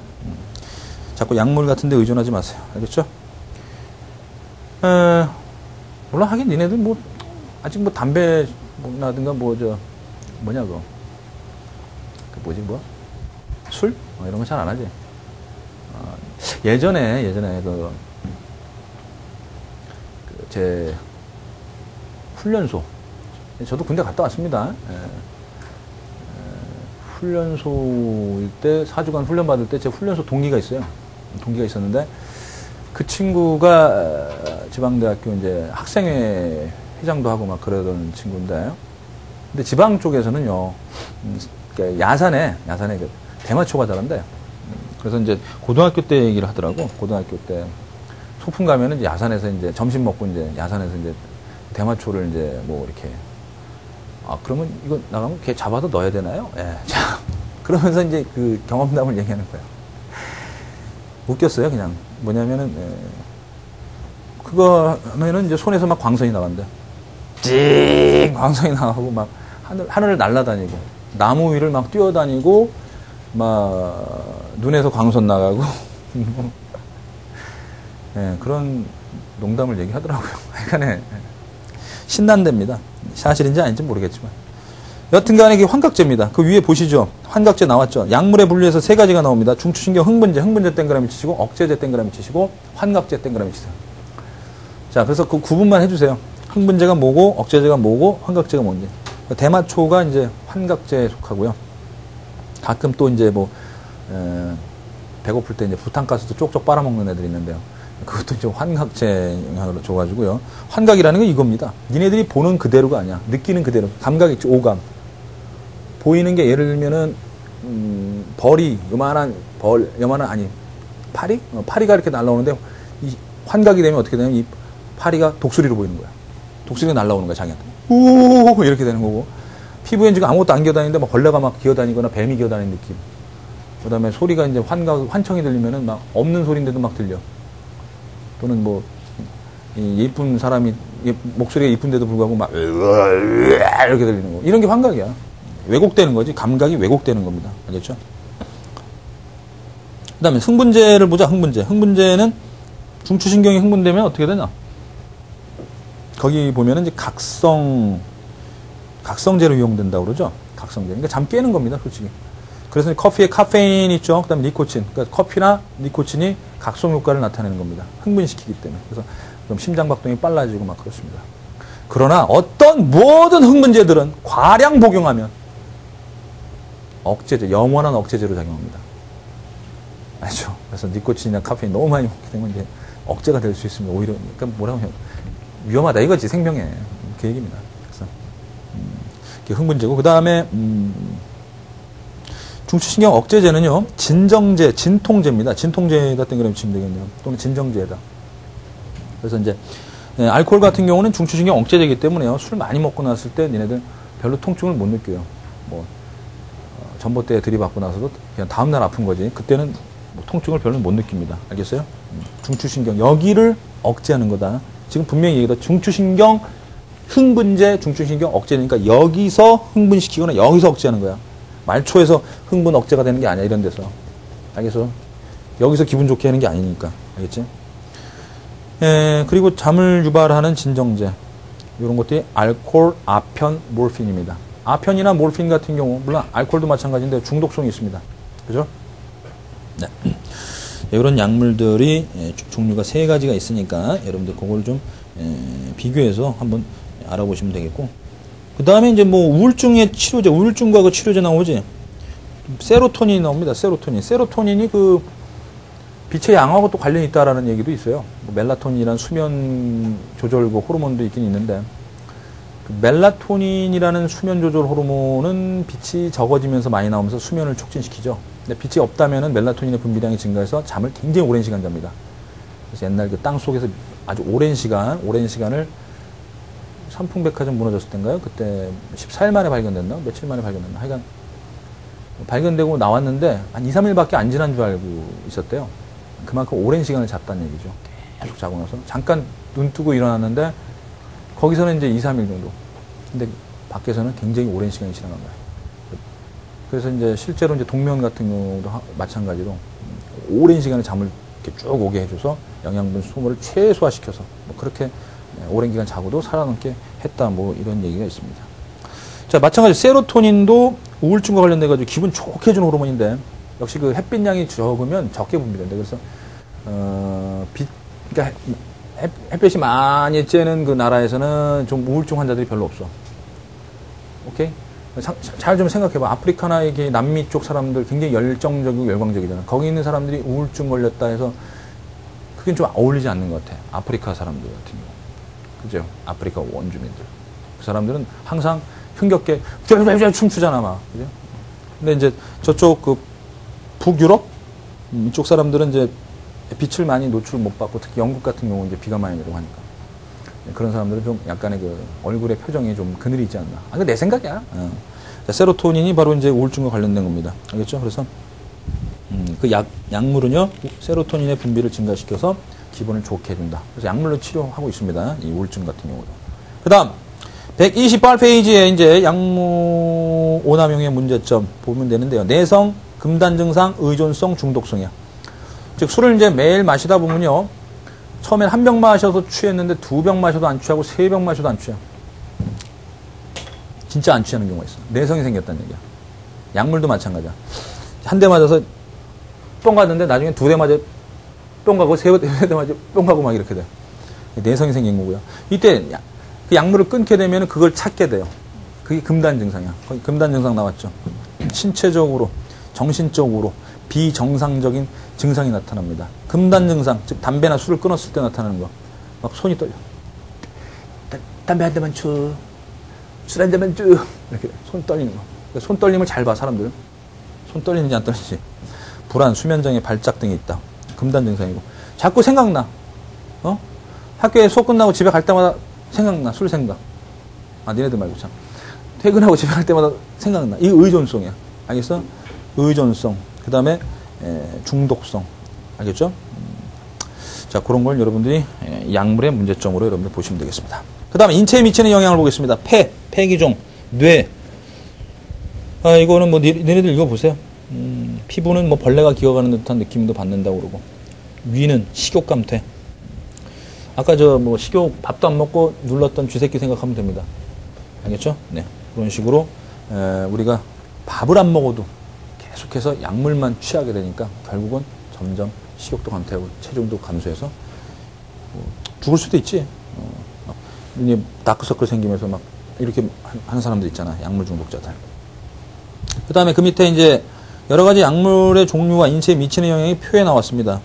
S1: 자꾸 약물 같은 데 의존하지 마세요. 알겠죠? 물론 하긴 니네들 뭐 아직 뭐 담배 나든가 뭐냐 술? 이런 거 잘 안 하지. 예전에 제 훈련소, 저도 군대 갔다 왔습니다. 훈련소일 때 4주간 훈련 받을 때 제 훈련소 동기가 있어요. 동기가 있었는데 그 친구가 지방대학교 이제 학생회 회장도 하고 막 그러던 친구인데, 근데 지방 쪽에서는요, 야산에 그 대마초가 자란대. 그래서 이제 고등학교 때 얘기를 하더라고. 고등학교 때 소풍 가면은 이제 야산에서 이제 점심 먹고 이제 야산에서 이제 대마초를 이제 뭐 이렇게, 그러면 이거 나가면 걔 잡아도 넣어야 되나요? 예. 자, 그러면서 이제 그 경험담을 얘기하는 거예요. 웃겼어요, 그냥. 뭐냐면은, 그거 하면은 이제 손에서 막 광선이 나간대. 찡! 광선이 나가고 막 하늘을 날아다니고, 나무 위를 막 뛰어다니고, 막 눈에서 광선 나가고, 예, 그런 농담을 얘기하더라고요. 하여간에 신난답니다. 사실인지 아닌지 모르겠지만. 여튼간에 이게 환각제입니다. 그 위에 보시죠. 환각제 나왔죠. 약물에 분류해서 3가지가 나옵니다. 중추신경 흥분제 땡그라미 치시고, 억제제 땡그라미 치시고, 환각제 땡그라미 치세요. 자, 그래서 그 구분만 해주세요. 흥분제가 뭐고, 억제제가 뭐고, 환각제가 뭔지. 대마초가 이제 환각제에 속하고요. 가끔 또 이제 배고플 때 이제 부탄가스도 쪽쪽 빨아먹는 애들이 있는데요. 그것도 이제 환각제 영향으로 줘가지고요. 환각이라는 건 이겁니다. 니네들이 보는 그대로가 아니야. 느끼는 그대로. 감각이 있죠. 오감. 보이는 게 예를 들면은, 파리? 파리가 이렇게 날라오는데, 이 환각이 되면 어떻게 되냐면, 이 파리가 독수리로 보이는 거야. 독수리가 날라오는 거야, 자기한테. 오! 이렇게 되는 거고. 피부엔 지금 아무것도 안 기어다니는데, 막 벌레가 막 기어다니거나 뱀이 기어다니는 느낌. 그 다음에 소리가 이제 환청이 들리면은 막 없는 소리인데도 막 들려. 또는 예쁜 사람이, 목소리가 예쁜데도 불구하고 막, 이렇게 들리는 거. 이런 게 환각이야. 왜곡되는 거지. 감각이 왜곡되는 겁니다. 알겠죠? 그 다음에 흥분제를 보자, 흥분제. 흥분제는 중추신경이 흥분되면 어떻게 되나? 거기 보면은 이제 각성제로 이용된다고 그러죠? 각성제. 그러니까 잠 깨는 겁니다, 솔직히. 그래서 커피에 카페인 있죠? 그 다음에 니코틴. 그러니까 커피나 니코틴이 각성 효과를 나타내는 겁니다. 흥분시키기 때문에. 그래서 그럼 심장박동이 빨라지고 막 그렇습니다. 그러나 모든 흥분제들은 과량 복용하면 억제제, 영원한 억제제로 작용합니다. 알죠? 그래서 니코틴이나 카페인 너무 많이 먹게 되면 이제 억제가 될 수 있습니다. 오히려, 그러니까 뭐라고 해요? 위험하다 이거지, 생명에. 그 얘기입니다. 그래서, 흥분제고. 그 다음에, 중추신경 억제제는요, 진정제, 진통제입니다. 진통제에다 땡그라미 치면 되겠네요. 또는 진정제에다. 그래서 이제, 알코올 같은 경우는 중추신경 억제제이기 때문에요. 술 많이 먹고 났을 때 니네들 별로 통증을 못 느껴요. 전봇대 들이받고 나서도 그냥 다음날 아픈 거지. 그때는 통증을 별로 못 느낍니다. 알겠어요? 중추신경, 여기를 억제하는 거다. 지금 분명히 얘기했다. 중추신경 흥분제, 중추신경 억제니까 여기서 흥분시키거나 여기서 억제하는 거야. 말초에서 흥분 억제가 되는 게 아니야, 이런 데서. 알겠어? 여기서 기분 좋게 하는 게 아니니까. 알겠지? 그리고 잠을 유발하는 진정제. 이런 것들이 알코올, 아편, 몰핀입니다. 아편이나 몰핀 같은 경우, 물론 알코올도 마찬가지인데 중독성이 있습니다. 그죠? 네. 이런 약물들이 종류가 3가지가 있으니까 여러분들 그걸 좀 비교해서 한번 알아보시면 되겠고. 그 다음에 이제 우울증의 치료제, 우울증과 그 치료제 나오지? 세로토닌이 나옵니다. 세로토닌이 그 빛의 양하고 또 관련이 있다라는 얘기도 있어요. 멜라토닌이라는 수면 조절 그 호르몬도 있긴 있는데, 그 멜라토닌이라는 수면 조절 호르몬은 빛이 적어지면서 많이 나오면서 수면을 촉진시키죠. 근데 빛이 없다면은 멜라토닌의 분비량이 증가해서 잠을 굉장히 오랜 시간 잡니다. 그래서 옛날 그 땅 속에서 아주 오랜 시간을 삼풍백화점 무너졌을 때인가요? 그때 14일 만에 발견됐나? 며칠 만에 발견됐나? 하여간 발견되고 나왔는데 한 2, 3일밖에 안 지난 줄 알고 있었대요. 그만큼 오랜 시간을 잤다는 얘기죠. 계속 자고 나서 잠깐 눈 뜨고 일어났는데 거기서는 이제 2, 3일 정도. 근데 밖에서는 굉장히 오랜 시간이 지나간 거예요. 그래서 이제 실제로 이제 동면 같은 경우도 마찬가지로 오랜 시간을 잠을 이렇게 쭉 오게 해줘서 영양분 소모를 최소화시켜서 그렇게 오랜 기간 자고도 살아남게 했다. 이런 얘기가 있습니다. 자, 마찬가지로 세로토닌도 우울증과 관련돼가지고 기분 좋게 해주는 호르몬인데, 역시 그 햇빛량이 적으면 적게 분비된다. 그래서, 그러니까 햇빛이 많이 쬐는 그 나라에서는 좀 우울증 환자들이 별로 없어. 오케이? 잘 좀 생각해봐. 아프리카나 이게 남미 쪽 사람들 굉장히 열정적이고 열광적이잖아. 거기 있는 사람들이 우울증 걸렸다 해서 그게 좀 어울리지 않는 것 같아. 아프리카 사람들 같은 경우. 그죠? 아프리카 원주민들. 그 사람들은 항상 흥겹게 춤추잖아, 막. 그죠? 근데 이제 저쪽 그 북유럽? 이쪽 사람들은 이제 빛을 많이 노출 못 받고 특히 영국 같은 경우 이제 비가 많이 내리고 하니까. 그런 사람들은 좀 약간의 그 얼굴의 표정이 좀 그늘이지 않나. 아, 그 내 생각이야. 자, 세로토닌이 바로 이제 우울증과 관련된 겁니다. 알겠죠? 그래서, 그 약물은요, 세로토닌의 분비를 증가시켜서 기분을 좋게 해준다. 그래서 약물로 치료하고 있습니다. 이 우울증 같은 경우도. 그 다음, 128페이지에 이제 약물 오남용의 문제점 보면 되는데요. 내성, 금단 증상, 의존성, 중독성이야. 즉, 술을 이제 매일 마시다 보면요. 처음엔 한 병 마셔서 취했는데 2병 마셔도 안 취하고 3병 마셔도 안 취해. 진짜 안 취하는 경우가 있어. 내성이 생겼다는 얘기야. 약물도 마찬가지야. 한 대 맞아서 뿅 갔는데 나중에 2대 맞아 뿅 가고 3대 맞아 뿅 가고 막 이렇게 돼. 내성이 생긴 거고요. 이때 그 약물을 끊게 되면 그걸 찾게 돼요. 그게 금단 증상이야. 거기 금단 증상 나왔죠. 신체적으로, 정신적으로 비정상적인 증상이 나타납니다. 금단 증상, 즉 담배나 술을 끊었을 때 나타나는 거. 막 손이 떨려. 담배 한 대만 줘. 술 한 대만 줘. 이렇게 손 떨리는 거. 손 떨림을 잘 봐, 사람들. 손 떨리는지 안 떨리는지. 불안, 수면장애, 발작 등이 있다. 금단 증상이고. 자꾸 생각나. 학교에 수업 끝나고 집에 갈 때마다 생각나. 술 생각. 아, 니네들 말고 참. 퇴근하고 집에 갈 때마다 생각나. 이 의존성이야. 알겠어? 의존성. 그 다음에 중독성. 알겠죠? 자, 그런 걸 여러분들이 약물의 문제점으로 여러분들 보시면 되겠습니다. 그 다음에 인체에 미치는 영향을 보겠습니다. 폐기종, 뇌. 아, 이거는 뭐 너네들 읽어보세요. 피부는 뭐 벌레가 기어가는 듯한 느낌도 받는다고 그러고, 위는 식욕감퇴. 아까 저 뭐 식욕 밥도 안 먹고 눌렀던 쥐새끼 생각하면 됩니다. 알겠죠? 네. 그런 식으로 우리가 밥을 안 먹어도 계속해서 약물만 취하게 되니까 결국은 점점 식욕도 감퇴하고 체중도 감소해서 죽을 수도 있지. 눈이 다크서클 생기면서 막 이렇게 하는 사람들 있잖아. 약물 중독자들. 그 다음에 그 밑에 이제 여러 가지 약물의 종류와 인체에 미치는 영향이 표에 나왔습니다.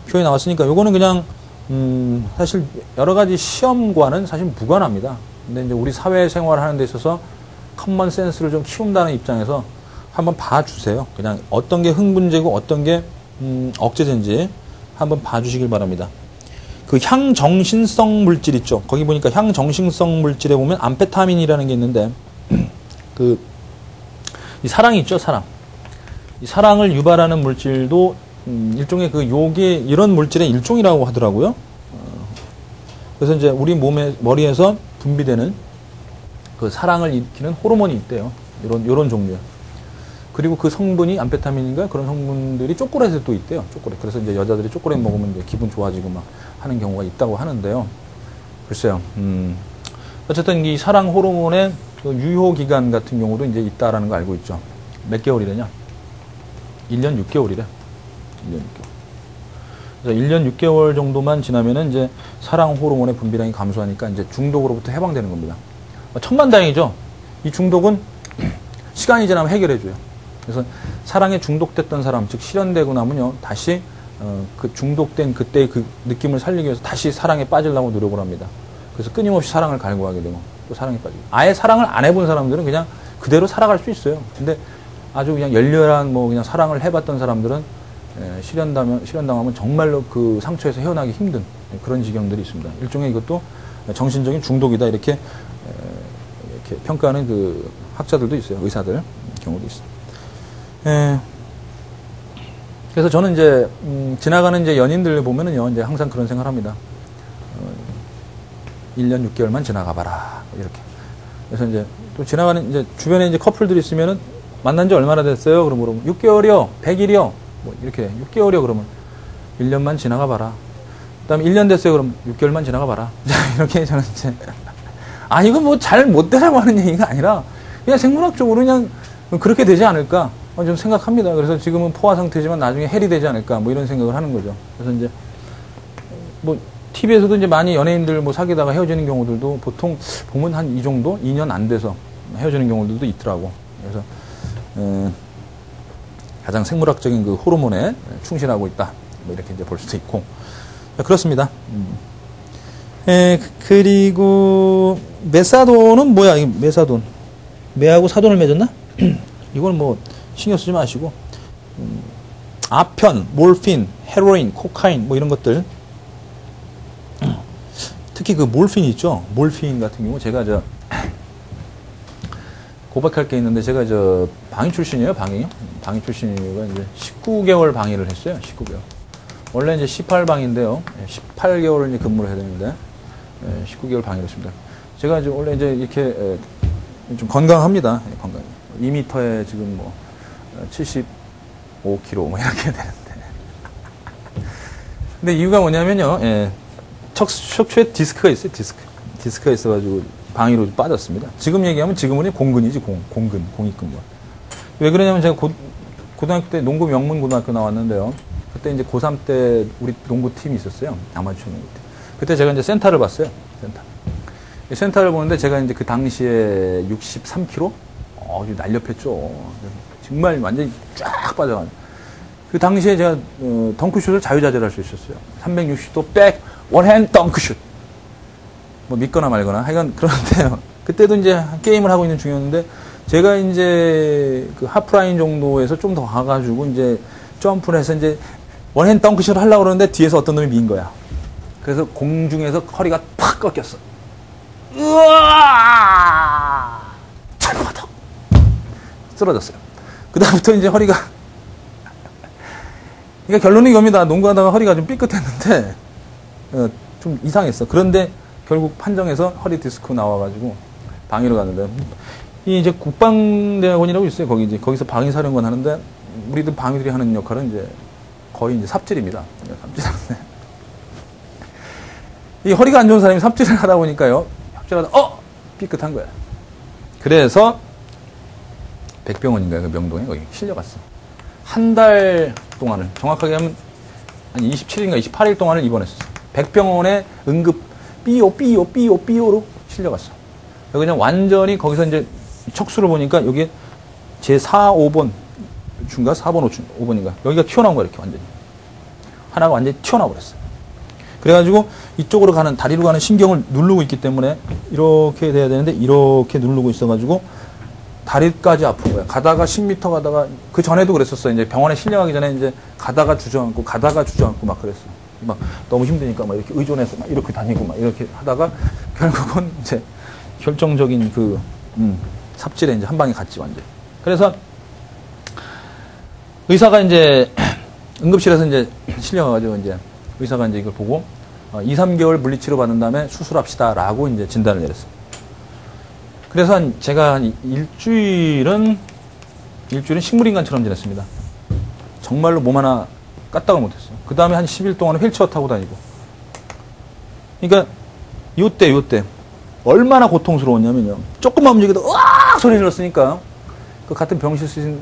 S1: 표에 나왔으니까 요거는 그냥 사실 여러 가지 시험과는 사실 무관합니다. 근데 이제 우리 사회생활을 하는 데 있어서 커먼 센스를 좀 키운다는 입장에서 한번 봐주세요. 그냥 어떤 게 흥분제고 어떤 게 억제제인지 한번 봐주시길 바랍니다. 그 향정신성 물질 있죠. 거기 보니까 향정신성 물질에 보면 암페타민이라는 게 있는데 이 사랑이 있죠, 사랑. 이 사랑을 유발하는 물질도 일종의 그 요기 이런 물질의 일종이라고 하더라고요. 그래서 이제 우리 머리에서 분비되는 그 사랑을 일으키는 호르몬이 있대요. 이런 종류. 그리고 그 성분이 암페타민인가 그런 성분들이 초콜릿에 또 있대요. 초콜릿. 그래서 이제 여자들이 초콜릿 먹으면 이제 기분 좋아지고 막 하는 경우가 있다고 하는데요. 글쎄요. 어쨌든 이 사랑 호르몬의 그 유효 기간 같은 경우도 이제 있다라는 거 알고 있죠. 몇 개월이래냐? 1년 6개월이래. 1년 6개월. 그래서 1년 6개월 정도만 지나면은 이제 사랑 호르몬의 분비량이 감소하니까 이제 중독으로부터 해방되는 겁니다. 천만다행이죠. 이 중독은 시간이 지나면 해결해줘요. 그래서 사랑에 중독됐던 사람, 즉 실현되고 나면요, 다시 그 중독된 그때의 그 느낌을 살리기 위해서 다시 사랑에 빠지려고 노력을 합니다. 그래서 끊임없이 사랑을 갈구하게 되고 또 사랑에 빠지고. 아예 사랑을 안 해본 사람들은 그냥 그대로 살아갈 수 있어요. 근데 아주 그냥 열렬한 뭐 그냥 사랑을 해봤던 사람들은 실현당하면 정말로 그 상처에서 헤어나기 힘든 그런 지경들이 있습니다. 일종의 이것도 정신적인 중독이다 이렇게 평가하는 그 학자들도 있어요. 의사들 경우도 있어요. 그래서 저는 이제 지나가는 이제 연인들 보면은요, 이제 항상 그런 생각을 합니다. 1년 6개월만 지나가봐라 이렇게. 그래서 이제 또 지나가는 이제 주변에 이제 커플들이 있으면은 만난 지 얼마나 됐어요? 그러면 6개월이요, 100일이요, 뭐 이렇게 6개월이요. 그러면 1년만 지나가봐라. 그다음에 1년 됐어요. 그럼 6개월만 지나가봐라. 이렇게 저는 이제 이거 뭐 잘 못 되라고 하는 얘기가 아니라 그냥 생물학적으로 그냥 그렇게 되지 않을까 좀 생각합니다. 그래서 지금은 포화 상태지만 나중에 헬이 되지 않을까 뭐 이런 생각을 하는 거죠. 그래서 이제 뭐 TV에서도 이제 많이 연예인들 뭐 사귀다가 헤어지는 경우들도 보통 보면 한 이 정도 2년 안 돼서 헤어지는 경우들도 있더라고. 그래서 가장 생물학적인 그 호르몬에 충실하고 있다. 뭐 이렇게 이제 볼 수도 있고. 그렇습니다. 그리고 메사돈은 뭐야? 이 메사돈. 메하고 사돈을 맺었나? 이건 뭐 신경 쓰지 마시고. 아편, 몰핀, 헤로인, 코카인 뭐 이런 것들. 특히 그 몰핀 있죠? 몰핀 같은 경우 제가 고백할 게 있는데 제가 방위 출신이에요, 방위. 방위 출신이가 이제 19개월 방위를 했어요, 19개월. 원래 이제 18방인데요. 18개월을 이제 근무를 해야 되는데, 19개월 방위를 했습니다. 제가 이제 원래 이제 이렇게 좀 건강합니다. 건강. 2m에 지금 뭐 75kg 뭐 이렇게 되는데. 근데 이유가 뭐냐면요, 척추에 디스크가 있어요, 디스크가 있어가지고 방위로 빠졌습니다. 지금 얘기하면 지금은 공근이지, 공익근. 왜 그러냐면 제가 고등학교 때 농구 명문고등학교 나왔는데요. 그때 이제 고3 때 우리 농구팀이 있었어요. 아마추어 농구팀. 그때 제가 이제 센터를 봤어요. 센터를 보는데 제가 이제 그 당시에 63kg? 날렵했죠. 정말 완전히 쫙 빠져가지고. 그 당시에 제가 덩크슛을 자유자재로 할 수 있었어요. 360도 백, 원핸드 덩크슛. 뭐 믿거나 말거나 하여간 그런데요. 그때도 이제 게임을 하고 있는 중이었는데 제가 이제 그 하프라인 정도에서 좀 더 가가지고 이제 점프를 해서 이제 원핸드 덩크슛을 하려고 그러는데 뒤에서 어떤 놈이 민 거야. 그래서 공중에서 허리가 팍 꺾였어. 으아! 잘못하다. 쓰러졌어요. 그다음부터 이제 허리가 그러니까 결론은 이겁니다. 농구하다가 허리가 좀 삐끗했는데 좀 이상했어. 그런데 결국 판정에서 허리 디스크 나와가지고 방위로 갔는데 이 이제 국방대학원이라고 있어요. 거기서 방위사령관 하는데 우리들 방위들이 하는 역할은 이제 거의 이제 삽질입니다. 삽질하는데 이 허리가 안 좋은 사람이 삽질을 하다 보니까요. 삽질하다 삐끗한 거야. 그래서 백병원인가요? 그 명동에 거기 실려갔어. 한 달 동안을 정확하게 하면 한 27일인가 28일 동안을 입원했었어. 백병원에 응급 삐오로 실려갔어. 그냥 완전히 거기서 이제 척수를 보니까 여기에 제 4, 5번 중가 4번, 5번인가 여기가 튀어나온 거야. 이렇게 완전히 하나가 완전히 튀어나와 버렸어. 그래가지고 이쪽으로 가는 다리로 가는 신경을 누르고 있기 때문에 이렇게 돼야 되는데 이렇게 누르고 있어가지고 다리까지 아픈 거야. 가다가 10m 가다가 그 전에도 그랬었어. 이제 병원에 실려가기 전에 이제 가다가 주저앉고 막 그랬어. 막 너무 힘드니까 막 이렇게 의존해서 막 이렇게 다니고 막 이렇게 하다가 결국은 이제 결정적인 그 삽질에 이제 한 방에 갔지 완전. 그래서 의사가 이제 응급실에서 이제 실려가가지고 이제 의사가 이제 이걸 보고 2, 3개월 물리치료 받은 다음에 수술합시다라고 이제 진단을 내렸어. 그래서 제가 한 일주일은 식물인간처럼 지냈습니다. 정말로 몸 하나 까딱을 못했어요. 그 다음에 한 10일 동안 휠체어 타고 다니고. 그러니까 요때 얼마나 고통스러웠냐면요. 조금만 움직여도 으악 소리 질렀으니까 그 같은 병실 쓰신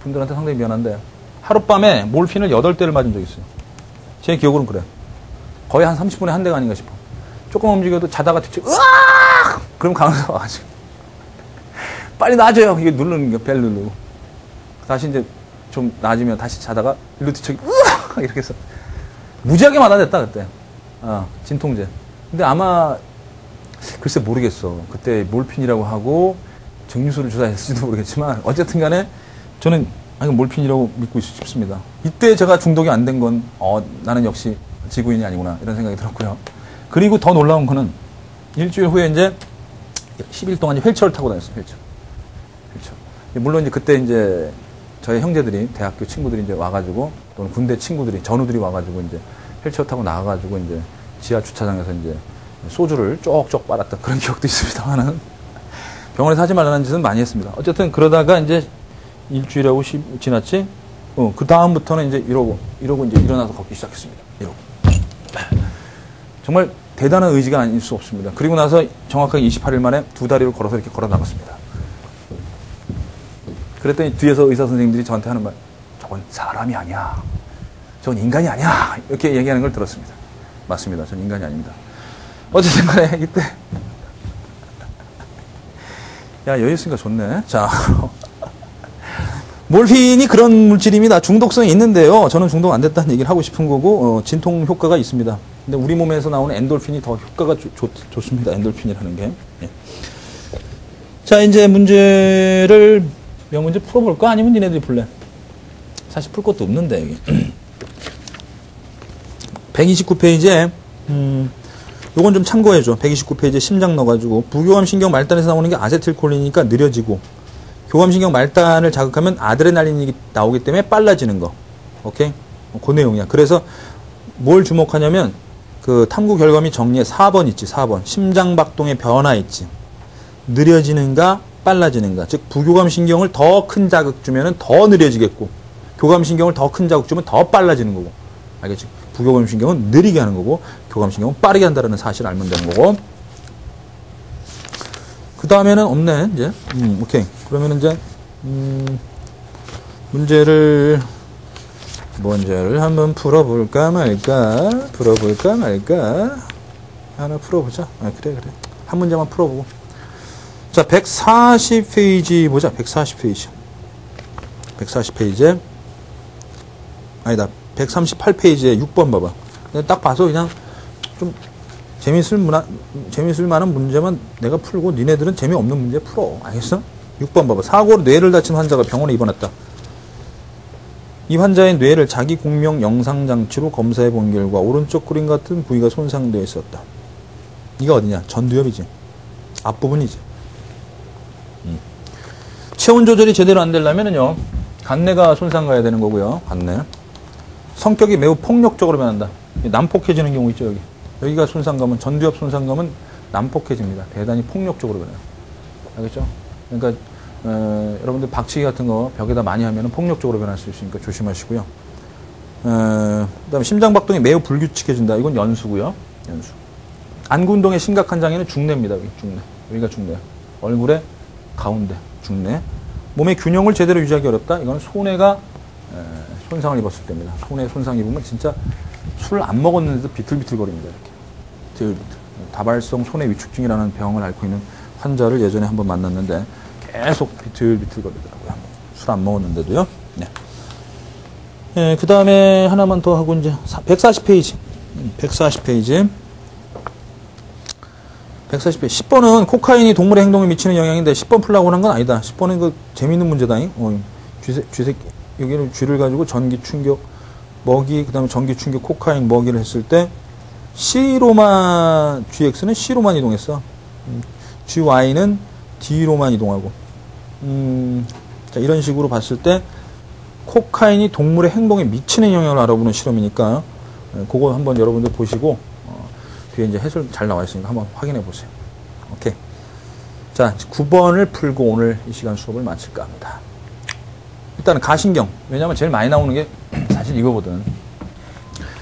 S1: 분들한테 상당히 미안한데 하룻밤에 몰핀을 8대를 맞은 적이 있어요. 제 기억으로는 그래. 거의 한 30분에 한 대가 아닌가 싶어. 조금 움직여도 자다가 뒤치 으악! 그럼 강사가 와가지고 빨리 놔줘요. 이게 누르는 거, 벨 누르고. 다시 이제 좀 나아지면 다시 자다가 일로 뒤척이 으악! 이렇게 해서 무지하게 맞아냈다 그때. 진통제. 근데 아마 글쎄 모르겠어. 그때 몰핀이라고 하고 증류수를 주사했을지도 모르겠지만 어쨌든 간에 저는 몰핀이라고 믿고 싶습니다. 이때 제가 중독이 안 된 건 나는 역시 지구인이 아니구나 이런 생각이 들었고요. 그리고 더 놀라운 거는 일주일 후에 이제 10일 동안 휠체어를 타고 다녔어요. 휠체어. 물론 이제 그때 이제 저희 형제들이 대학교 친구들이 이제 와가지고 또는 군대 친구들이 전우들이 와가지고 이제 휠체어 타고 나가가지고 이제 지하 주차장에서 이제 소주를 쪽쪽 빨았던 그런 기억도 있습니다만은 병원에서 하지 말라는 짓은 많이 했습니다. 어쨌든 그러다가 이제 일주일하고 지났지. 그 다음부터는 이제 이러고 이제 일어나서 걷기 시작했습니다. 이러고. 정말 대단한 의지가 아닐 수 없습니다. 그리고 나서 정확하게 28일 만에 2다리를 걸어서 이렇게 걸어 나갔습니다. 그랬더니 뒤에서 의사 선생님들이 저한테 하는 말, 저건 사람이 아니야. 저건 인간이 아니야. 이렇게 얘기하는 걸 들었습니다. 맞습니다. 전 인간이 아닙니다. 어쨌든 간에 이때 야, 여유 있으니까 좋네. 자, 몰핀이 그런 물질입니다. 중독성이 있는데요. 저는 중독 안 됐다는 얘기를 하고 싶은 거고, 진통 효과가 있습니다. 근데 우리 몸에서 나오는 엔돌핀이 더 효과가 좋습니다. 엔돌핀이라는 게. 예. 자, 이제 문제를 몇 문제 풀어볼까? 아니면 니네들이 풀래? 사실 풀 것도 없는데, 여기. 129페이지에, 요건 좀 참고해줘. 129페이지에 심장 넣어가지고, 부교감신경 말단에서 나오는 게 아세틸콜린이니까 느려지고, 교감신경 말단을 자극하면 아드레날린이 나오기 때문에 빨라지는 거. 오케이? 그 내용이야. 그래서 뭘 주목하냐면, 그 탐구 결과미 정리에 4번 있지, 4번. 심장박동의 변화 있지. 느려지는가, 빨라지는가. 즉, 부교감신경을 더 큰 자극 주면은 더 느려지겠고, 교감신경을 더 큰 자극 주면 더 빨라지는 거고. 알겠지? 부교감신경은 느리게 하는 거고, 교감신경은 빠르게 한다는 사실을 알면 되는 거고. 그 다음에는 없네, 이제. 오케이. 그러면 이제, 문제를 한번 풀어볼까 말까? 하나 풀어보자. 아, 그래. 한 문제만 풀어보고. 자, 140페이지 보자. 140페이지. 140페이지에, 아니다. 138페이지에 6번 봐봐. 딱 봐서 그냥 좀 재밌을 만한 문제만 내가 풀고 니네들은 재미없는 문제 풀어. 알겠어? 6번 봐봐. 사고로 뇌를 다친 환자가 병원에 입원했다. 이 환자의 뇌를 자기 공명 영상장치로 검사해 본 결과 오른쪽 그림 같은 부위가 손상되어 있었다. 이가 어디냐? 전두엽이지. 앞부분이지. 체온 조절이 제대로 안 되려면은요, 간내가 손상 가야 되는 거고요. 간내. 성격이 매우 폭력적으로 변한다. 난폭해지는 경우 있죠, 여기. 여기가 손상가면, 전두엽 손상가면 난폭해집니다. 대단히 폭력적으로 변해요. 알겠죠? 그러니까, 여러분들 박치기 같은 거 벽에다 많이 하면 폭력적으로 변할 수 있으니까 조심하시고요. 그 다음에 심장박동이 매우 불규칙해진다. 이건 연수고요. 연수. 안구운동의 심각한 장애는 중뇌입니다. 여기 중뇌. 여기가 중뇌. 얼굴의 가운데 중뇌. 몸의 균형을 제대로 유지하기 어렵다. 이건 손해가 손상을 입었을 때입니다. 손해 손상 입으면 진짜 술을 안 먹었는데도 비틀비틀거립니다. 이렇게. 비틀비틀. 다발성 손해 위축증이라는 병을 앓고 있는 환자를 예전에 한번 만났는데 계속 비틀비틀거리더라고요. 술 안 먹었는데도요. 네. 네, 그 다음에 하나만 더 하고 이제 140페이지. 140페이지. 140페이지. 10번은 코카인이 동물의 행동에 미치는 영향인데 10번 풀라고 한 건 아니다. 10번은 그 재밌는 문제다잉. 쥐새끼. 여기는 쥐를 가지고 전기 충격, 먹이, 그 다음에 전기 충격, 코카인, 먹이를 했을 때 C로만, GX는 C로만 이동했어. GY는 D로만 이동하고. 자, 이런 식으로 봤을 때 코카인이 동물의 행동에 미치는 영향을 알아보는 실험이니까 그거 한번 여러분들 보시고 뒤에 이제 해설 잘 나와 있으니까 한번 확인해 보세요. 오케이. 자, 9번을 풀고 오늘 이 시간 수업을 마칠까 합니다. 일단은 가신경. 왜냐하면 제일 많이 나오는 게 사실 이거거든.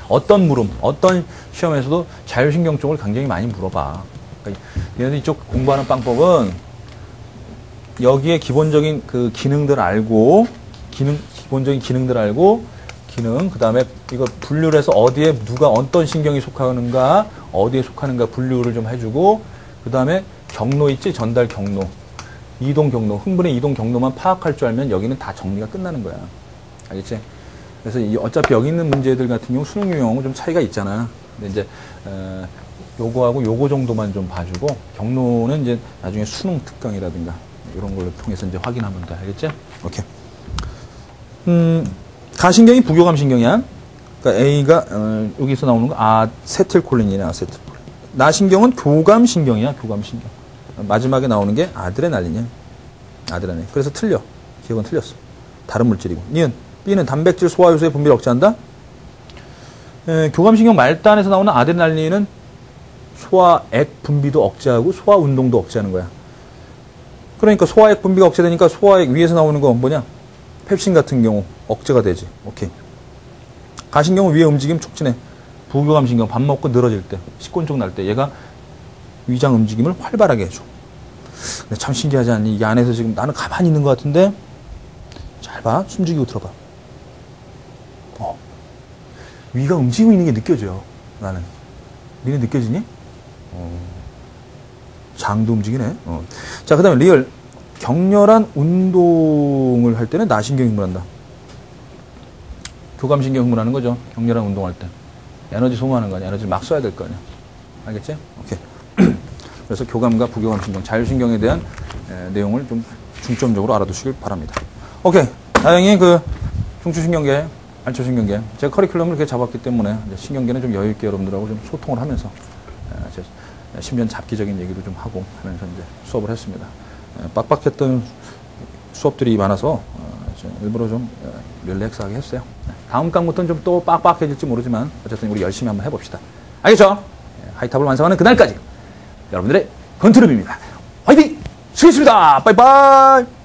S1: 어떤 물음, 어떤 시험에서도 자율신경 쪽을 굉장히 많이 물어봐. 그러니까 얘네들 이쪽 공부하는 방법은 여기에 기본적인 그 기능들 알고, 기본적인 기능들 알고, 그 다음에 이거 분류를 해서 어디에 누가 어떤 신경이 속하는가, 어디에 속하는가 분류를 좀 해주고, 그 다음에 경로 있지? 전달 경로. 이동 경로, 흥분의 이동 경로만 파악할 줄 알면 여기는 다 정리가 끝나는 거야. 알겠지? 그래서 어차피 여기 있는 문제들 같은 경우 수능 유형하고 좀 차이가 있잖아. 근데 이제, 요거하고 요거 정도만 좀 봐주고, 경로는 이제 나중에 수능 특강이라든가, 이런 걸 통해서 이제 확인하면 돼. 알겠지? 오케이. 가신경이 부교감신경이야. 그러니까 A가, 여기서 나오는 거, 아세틸콜린이네, 아세틸콜린. 나신경은 교감신경이야, 교감신경. 마지막에 나오는 게 아드레날린이야. 아드레날린. 그래서 틀려. 기억은 틀렸어. 다른 물질이고. 니은, B는 단백질 소화 요소의 분비를 억제한다. 교감신경 말단에서 나오는 아드레날린은 소화액 분비도 억제하고 소화 운동도 억제하는 거야. 그러니까 소화액 분비가 억제되니까 소화액 위에서 나오는 거 뭐냐? 펩신 같은 경우 억제가 되지. 오케이. 가신경은 위의 움직임 촉진해. 부교감신경 밥 먹고 늘어질 때, 식곤증 날 때 얘가 위장 움직임을 활발하게 해줘. 근데 참 신기하지 않니? 이게 안에서 지금 나는 가만히 있는 것 같은데 잘 봐. 숨죽이고 들어봐. 위가 움직이고 있는 게 느껴져. 나는. 니네 느껴지니? 장도 움직이네. 자, 그 다음에 리얼. 격렬한 운동을 할 때는 나신경이 흥분한다. 교감신경 흥분하는 거죠. 격렬한 운동할 때. 에너지 소모하는 거 아니야. 에너지를 막 써야 될 거 아니야. 알겠지? 오케이. 그래서 교감과 부교감신경, 자율신경에 대한 내용을 좀 중점적으로 알아두시길 바랍니다. 오케이. 다행히 그 중추신경계, 안초신경계. 제가 커리큘럼을 그렇게 잡았기 때문에 이제 신경계는 좀 여유있게 여러분들하고 좀 소통을 하면서 신변 잡기적인 얘기도 좀 하고 하면서 이제 수업을 했습니다. 빡빡했던 수업들이 많아서 일부러 좀 릴렉스하게 했어요. 다음 강부터는 좀 또 빡빡해질지 모르지만 어쨌든 우리 열심히 한번 해봅시다. 알겠죠? 하이탑을 완성하는 그날까지 여러분들의 건투룹입니다. 화이팅! 수고했습니다. 빠이빠이!